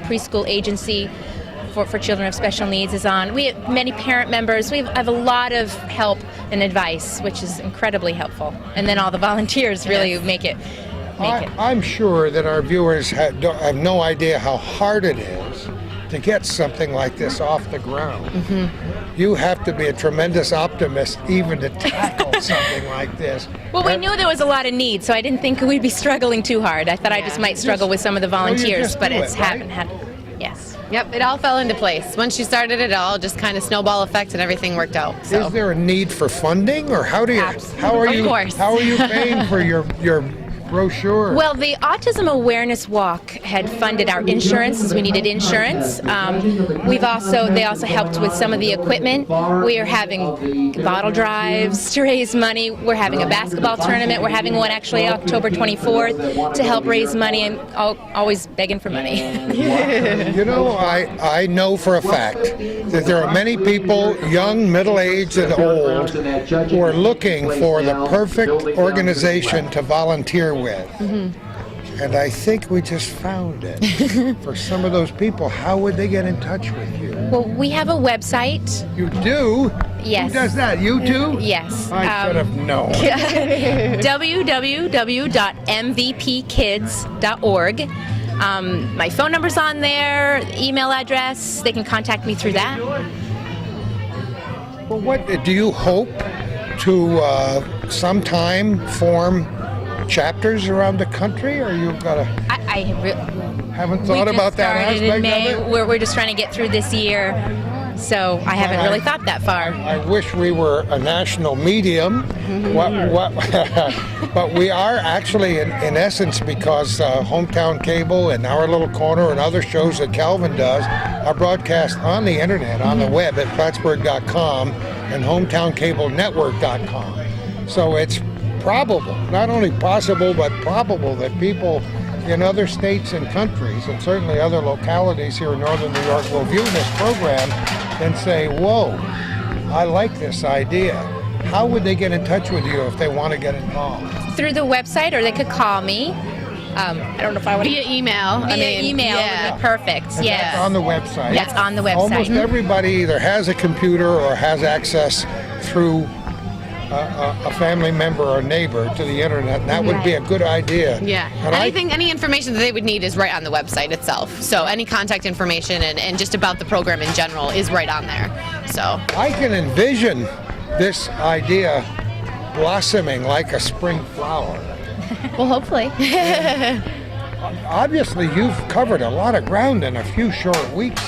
preschool agency for children of special needs is on. We have many parent members. We have a lot of help and advice, which is incredibly helpful. And then all the volunteers really make it. I'm sure that our viewers have no idea how hard it is to get something like this off the ground. You have to be a tremendous optimist even to tackle something like this. Well, we knew there was a lot of need, so I didn't think we'd be struggling too hard. I thought I just might struggle with some of the volunteers, just but do it's it, right? haven't had. Yes. Yep, it all fell into place. Once she started it all, just kind of snowball effect, and everything worked out. So. Is there a need for funding, or how are Of course. how are you paying for your brochure? Well, the Autism Awareness Walk had funded our insurance, as we needed insurance. They also helped with some of the equipment. We are having bottle drives to raise money. We're having a basketball tournament. We're having one actually October 24th to help raise money. And always begging for money. You know, I know for a fact that there are many people, young, middle-aged, and old, who are looking for the perfect organization to volunteer with. And I think we just found it. For some of those people, how would they get in touch with you? Well, we have a website. You do? Yes. Who does that? You do? Yes. I should have known. www.mvpkids.org. My phone number's on there, email address. They can contact me through that. Well, what do you hope to sometime form chapters around the country, or you've got to haven't thought about that started aspect in May. of it? We're just trying to get through this year, so I haven't really thought that far. I wish we were a national medium, but we are actually, in essence, because Hometown Cable and Our Little Corner and other shows that Calvin does are broadcast on the internet, on the web at Plattsburgh.com and HometownCableNetwork.com. So it's probable, not only possible, but probable that people in other states and countries, and certainly other localities here in northern New York, will view this program and say, whoa, I like this idea. How would they get in touch with you if they want to get involved? Through the website, or they could call me. I don't know if I want Via email. Via email yeah. would be perfect. And Yes. that's on the website. That's on the website. Almost everybody either has a computer or has access through a family member or neighbor to the internet, and that would be a good idea. Yeah. And Any information that they would need is right on the website itself. So any contact information and just about the program in general is right on there. So I can envision this idea blossoming like a spring flower. Well, hopefully. Obviously, you've covered a lot of ground in a few short weeks.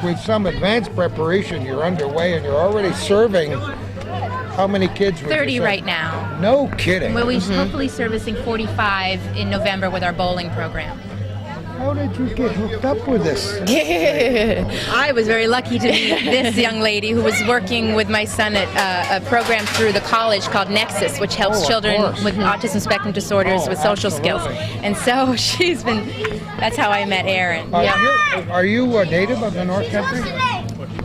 With some advanced preparation, you're underway and you're already serving how many kids? Would 30 you say? right now. No kidding. Well, we're hopefully servicing 45 in November with our bowling program. How did you get hooked up with this? I was very lucky to meet this young lady who was working with my son at a program through the college called Nexus, which helps children course. with autism spectrum disorders with social absolutely. skills. And so that's how I met Erin. Are you a native of the North Country?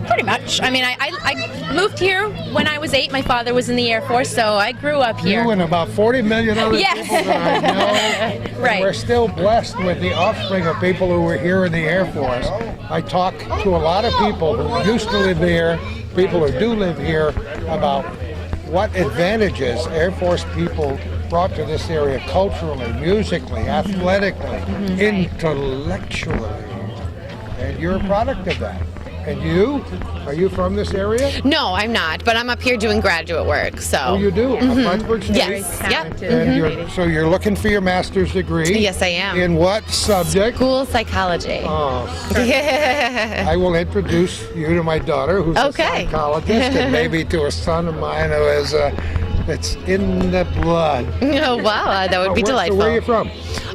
Pretty much. I mean, I moved here when I was 8. My father was in the Air Force, so I grew up here. You and about 40 million other Yes. people that I know. Right. We're still blessed with the offspring of people who were here in the Air Force. I talk to a lot of people who used to live here, people who do live here, about what advantages Air Force people brought to this area culturally, musically, athletically, intellectually. And you're a product of that. And you? Are you from this area? no, I'm not, but I'm up here doing graduate work. So Oh, you do? Frankfurt State? yes, yep. And so you're looking for your master's degree? Yes, I am. In what subject? School psychology. Oh, I will introduce you to my daughter, who's Okay. a psychologist, and maybe to a son of mine who is it's in the blood. Oh wow, that would be delightful. So where are you from?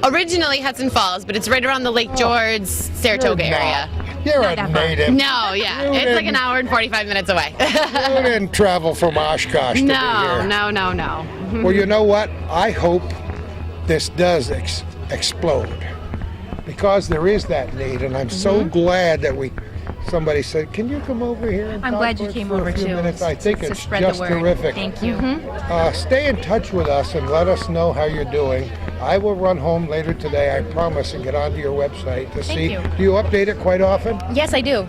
Originally Hudson Falls, but it's right around the Lake George, Saratoga You're area. not. You're a native. No, yeah, You it's like didn't- an hour and 45 minutes away. You didn't travel from Oshkosh to be no, here. no. Well, you know what? I hope this does explode, because there is that need, and I'm so glad that somebody said, "Can you come over here?" And I'm talk glad you for- came for a over few too. minutes? I think to it's spread just the word. terrific. Thank you. Stay in touch with us and let us know how you're doing. I will run home later today, I promise, and get onto your website to see. you. Do you update it quite often? Yes, I do.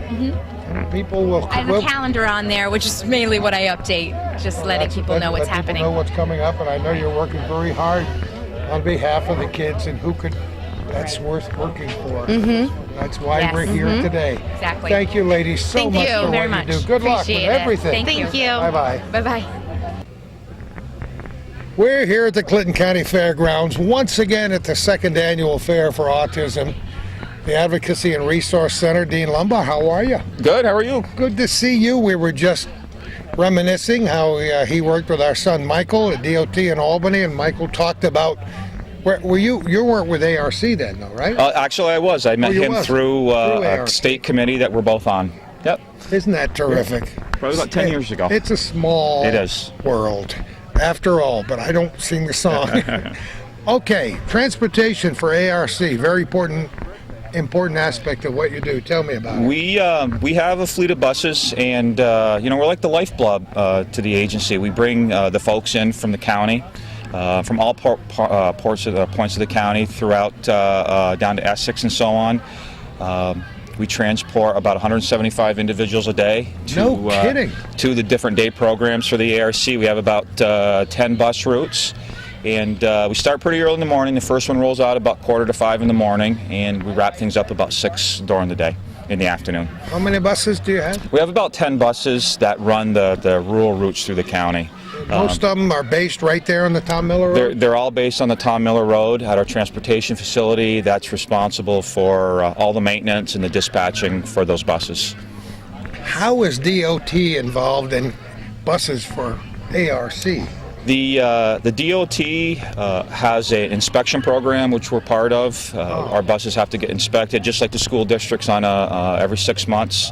And people will. I have a calendar on there, which is mainly what I update, just letting people know what's let happening. People know what's coming up, and I know you're working very hard on behalf of the kids, and who could. That's worth working for. That's why Yes. we're here today. Exactly. Thank you, ladies, so Thank much you for very what you much. do. Good luck with Appreciate it. everything. Thank you. Bye-bye. Bye-bye. We're here at the Clinton County Fairgrounds once again at the second annual Fair for Autism. The Advocacy and Resource Center. Dean Lumba, how are you? Good, how are you? Good to see you. We were just reminiscing how he worked with our son Michael at DOT in Albany, and Michael talked about were you weren't with ARC then, though, right? Actually, I was. I met you him was? through Through a ARC. state committee that we're both on. Yep. Isn't that terrific? Probably about 10 years ago. It's a small It is. world, after all, but I don't sing the song. Okay, transportation for ARC, very important aspect of what you do. Tell me about it. We have a fleet of buses, and we're like the lifeblood to the agency. We bring the folks in from the county, from all points of the county, throughout down to Essex and so on. We transport about 175 individuals a day No kidding. to the different day programs for the ARC. We have about 10 bus routes, and we start pretty early in the morning. The first one rolls out about 4:45 in the morning, and we wrap things up about 6 during the day, in the afternoon. How many buses do you have? We have about 10 buses that run the rural routes through the county. Most of them are based right there on the Tom Miller Road? They're all based on the Tom Miller Road at our transportation facility. That's responsible for all the maintenance and the dispatching for those buses. How is DOT involved in buses for ARC? The DOT has an inspection program which we're part of. Our buses have to get inspected just like the school districts on every 6 months.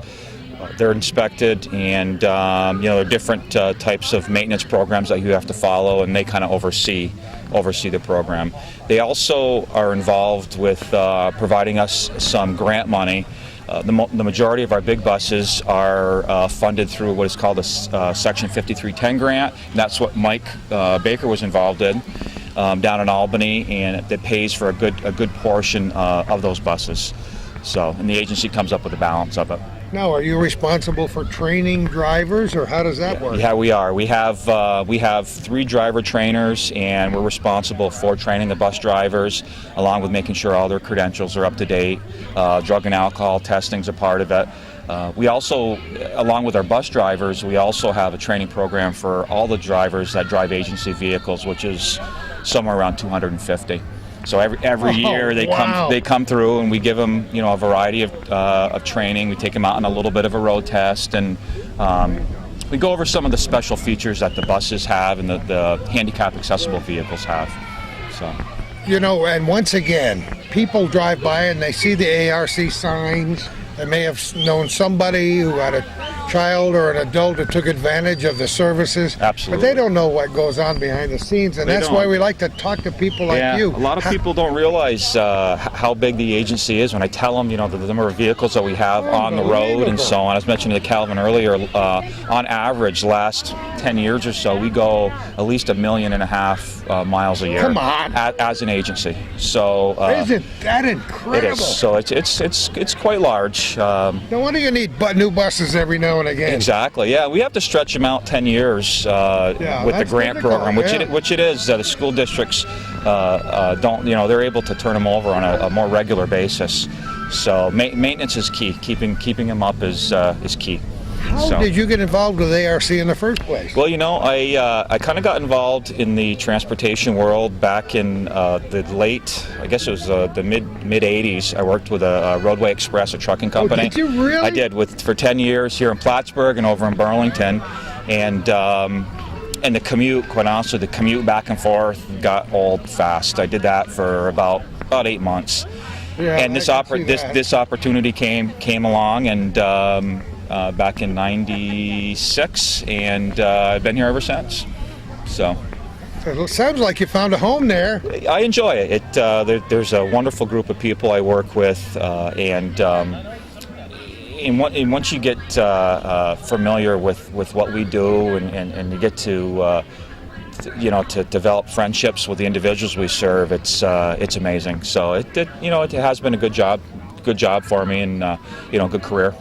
they're inspected, and there are different types of maintenance programs that you have to follow, and they kind of oversee the program. They also are involved with providing us some grant money. The majority of our big buses are funded through what is called a Section 5310 grant, and that's what Mike Baker was involved in down in Albany, and it pays for a good portion of those buses. So, and the agency comes up with a balance of it. Now, are you responsible for training drivers, or how does that work? Yeah, we are. We have 3 driver trainers, and we're responsible for training the bus drivers, along with making sure all their credentials are up to date. Drug and alcohol testing is a part of it. We also, along with our bus drivers, we also have a training program for all the drivers that drive agency vehicles, which is somewhere around 250. So every year they come through, and we give them a variety of training. We take them out on a little bit of a road test, and we go over some of the special features that the buses have and the handicap accessible vehicles have. So. And once again, people drive by and they see the ARC signs. They may have known somebody who had a child or an adult that took advantage of the services. Absolutely. But they don't know what goes on behind the scenes, and that's why we like to talk to people like you. A lot of people don't realize how big the agency is. When I tell them, the number of vehicles that we have on the road and so on. I was mentioning to Calvin earlier, on average, last 10 years or so, we go at least 1.5 million miles a year. Come on. As an agency. So isn't that incredible? It is. So it's quite large. No wonder you need new buses every now and again. Exactly. Yeah, we have to stretch them out 10 years with the grant program, which it is. The school districts don't. They're able to turn them over on a more regular basis. So maintenance is key. Keeping them up is key. How did you get involved with ARC in the first place? Well, I kind of got involved in the transportation world back in the late, I guess it was the mid 80s. I worked with a Roadway Express, a trucking company. Oh, did you really? I did for 10 years here in Plattsburgh and over in Burlington, and the commute, quite honestly, the commute back and forth got old fast. I did that for about 8 months, and this opportunity came along, and. Back in '96, and I've been here ever since. So it sounds like you found a home there. I enjoy it. There's a wonderful group of people I work with, and once you get familiar with what we do, and you get to develop friendships with the individuals we serve, it's amazing. So it has been a good job for me, and good career.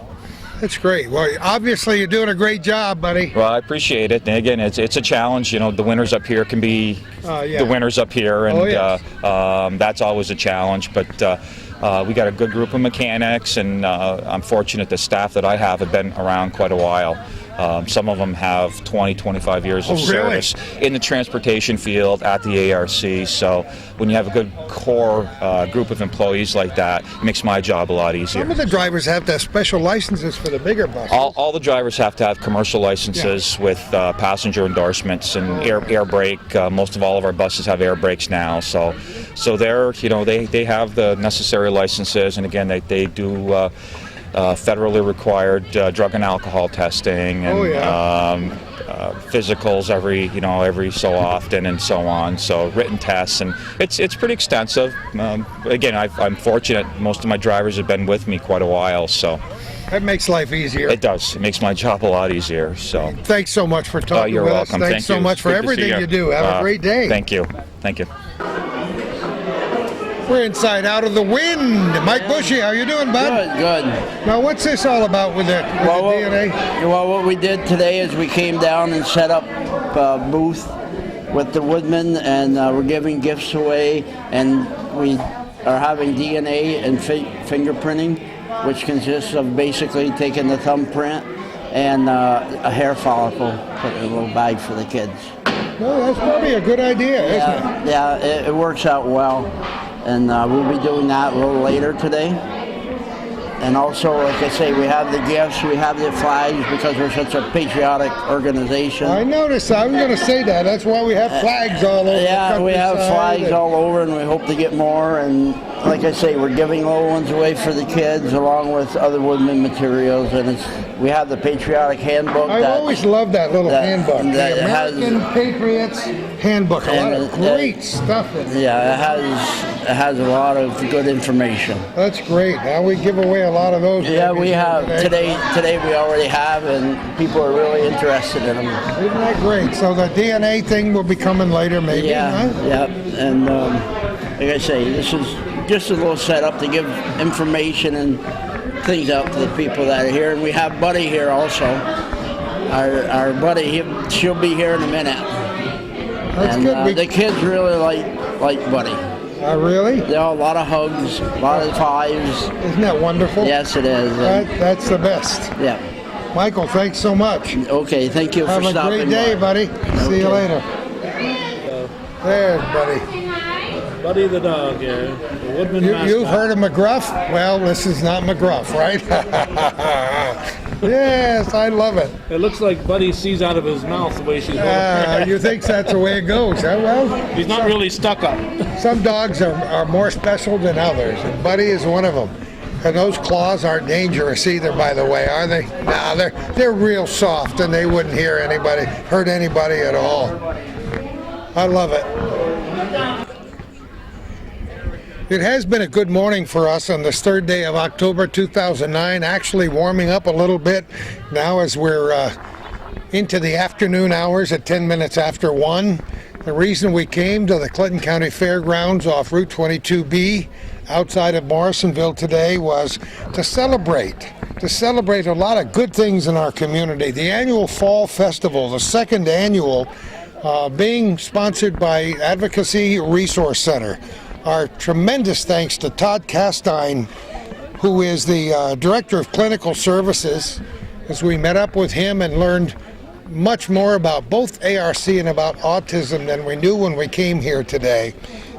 That's great. Well, obviously you're doing a great job, buddy. Well, I appreciate it. And again, it's a challenge. The winters up here can be the winters up here, and that's always a challenge. But we got a good group of mechanics, and I'm fortunate the staff that I have been around quite a while. Some of them have 20, 25 years of service in the transportation field at the ARC. So when you have a good core group of employees like that, it makes my job a lot easier. Some of the drivers have to have special licenses for the bigger buses. All the drivers have to have commercial licenses with passenger endorsements and air brake. Most of all of our buses have air brakes now. So they're, they have the necessary licenses, and again, they do federally required drug and alcohol testing, and physicals every so often, and so on. So written tests, and it's pretty extensive. Again, I'm fortunate. Most of my drivers have been with me quite a while, so that makes life easier. It does. It makes my job a lot easier. So thanks so much for talking you're with welcome. us. Thanks so much for everything you do. Have a great day. Thank you. We're inside Out of the Wind. Mike Bushy, how you doing, bud? Good. Now, what's this all about with the DNA? Well, what we did today is we came down and set up a booth with the Woodmen, and we're giving gifts away, and we are having DNA and fingerprinting, which consists of basically taking the thumbprint and a hair follicle, put in a little bag for the kids. No, that's probably a good idea, isn't it? Yeah, it works out well. And we'll be doing that a little later today. And also, like I say, we have the gifts, we have the flags, because we're such a patriotic organization. I noticed. I was going to say that. That's why we have flags all over. Yeah, we have flags all over, and we hope to get more. And like I say, we're giving little ones away for the kids along with other woodman materials, and we have the patriotic handbook. I've always loved that little handbook. That The American Patriots Handbook. A lot of great stuff in it. Yeah, it has a lot of good information. That's great. Now we give away a lot of those. Yeah, we have. Today we already have, and people are really interested in them. Isn't that great? So the DNA thing will be coming later, maybe, Yeah, huh? yeah. And like I say, this is just a little setup to give information and things out to the people that are here. And we have Buddy here also. Our Buddy, she'll be here in a minute. That's and, good. The kids really like Buddy. Really? There are a lot of hugs, a lot of fives. Isn't that wonderful? Yes, it is. That's the best. Yeah. Michael, thanks so much. Okay, thank you for stopping by. Have a great day, buddy. See you later. There's Buddy. Buddy the dog, yeah. The woodman mascot. You've heard of McGruff? Well, this is not McGruff, right? Yes, I love it. It looks like Buddy sees out of his mouth the way she's going. You think that's the way it goes, huh? Well, He's not really stuck up. some dogs are more special than others, and Buddy is one of them. And those claws aren't dangerous either, by the way, are they? No, they're real soft, and they wouldn't hurt anybody at all. I love it. It has been a good morning for us on this third day of October 2009, actually warming up a little bit now as we're into the afternoon hours at 10 minutes after 1. The reason we came to the Clinton County Fairgrounds off Route 22B outside of Morrisonville today was to celebrate a lot of good things in our community. The annual Fall Festival, the second annual, being sponsored by Advocacy Resource Center. Our tremendous thanks to Todd Castine, who is the Director of Clinical Services, as we met up with him and learned much more about both ARC and about autism than we knew when we came here today.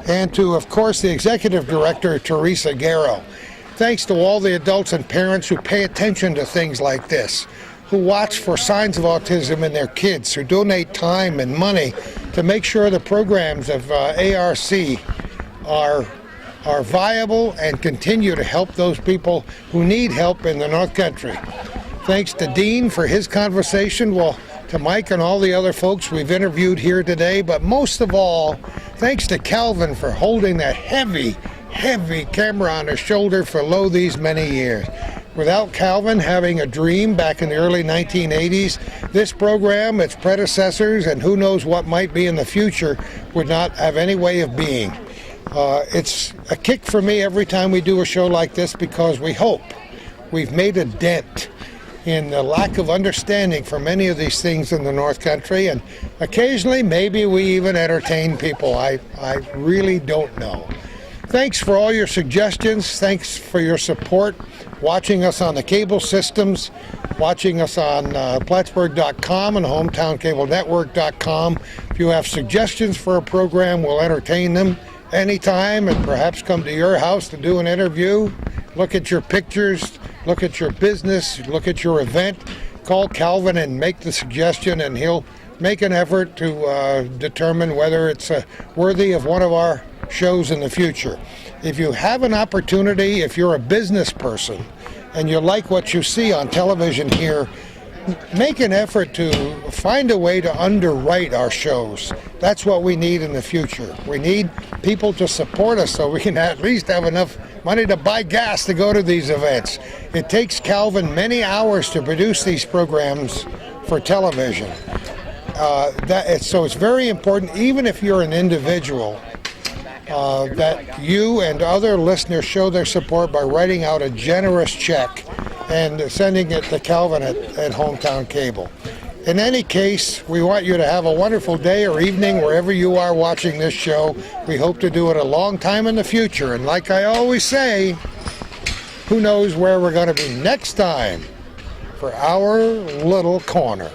And to, of course, the Executive Director, Teresa Garrow. Thanks to all the adults and parents who pay attention to things like this, who watch for signs of autism in their kids, who donate time and money to make sure the programs of ARC are viable and continue to help those people who need help in the North Country. Thanks to Dean for his conversation, well, to Mike and all the other folks we've interviewed here today, but most of all, thanks to Calvin for holding that heavy camera on his shoulder for these many years. Without Calvin having a dream back in the early 1980s, this program, its predecessors, and who knows what might be in the future would not have any way of being. It's a kick for me every time we do a show like this because we hope we've made a dent in the lack of understanding for many of these things in the North Country, and occasionally maybe we even entertain people. I really don't know. Thanks for all your suggestions. Thanks for your support, watching us on the cable systems, watching us on Plattsburgh.com and HometownCableNetwork.com. If you have suggestions for a program, we'll entertain them anytime and perhaps come to your house to do an interview, look at your pictures, look at your business, look at your event. Call Calvin and make the suggestion, and he'll make an effort to determine whether it's worthy of one of our shows in the future. If you have an opportunity, if you're a business person and you like what you see on television here, make an effort to find a way to underwrite our shows. That's what we need in the future. We need people to support us so we can at least have enough money to buy gas to go to these events. It takes Calvin many hours to produce these programs for television. So it's very important, even if you're an individual, that you and other listeners show their support by writing out a generous check and sending it to Calvin at Hometown Cable. In any case, we want you to have a wonderful day or evening wherever you are watching this show. We hope to do it a long time in the future. And like I always say, who knows where we're going to be next time for our little corner.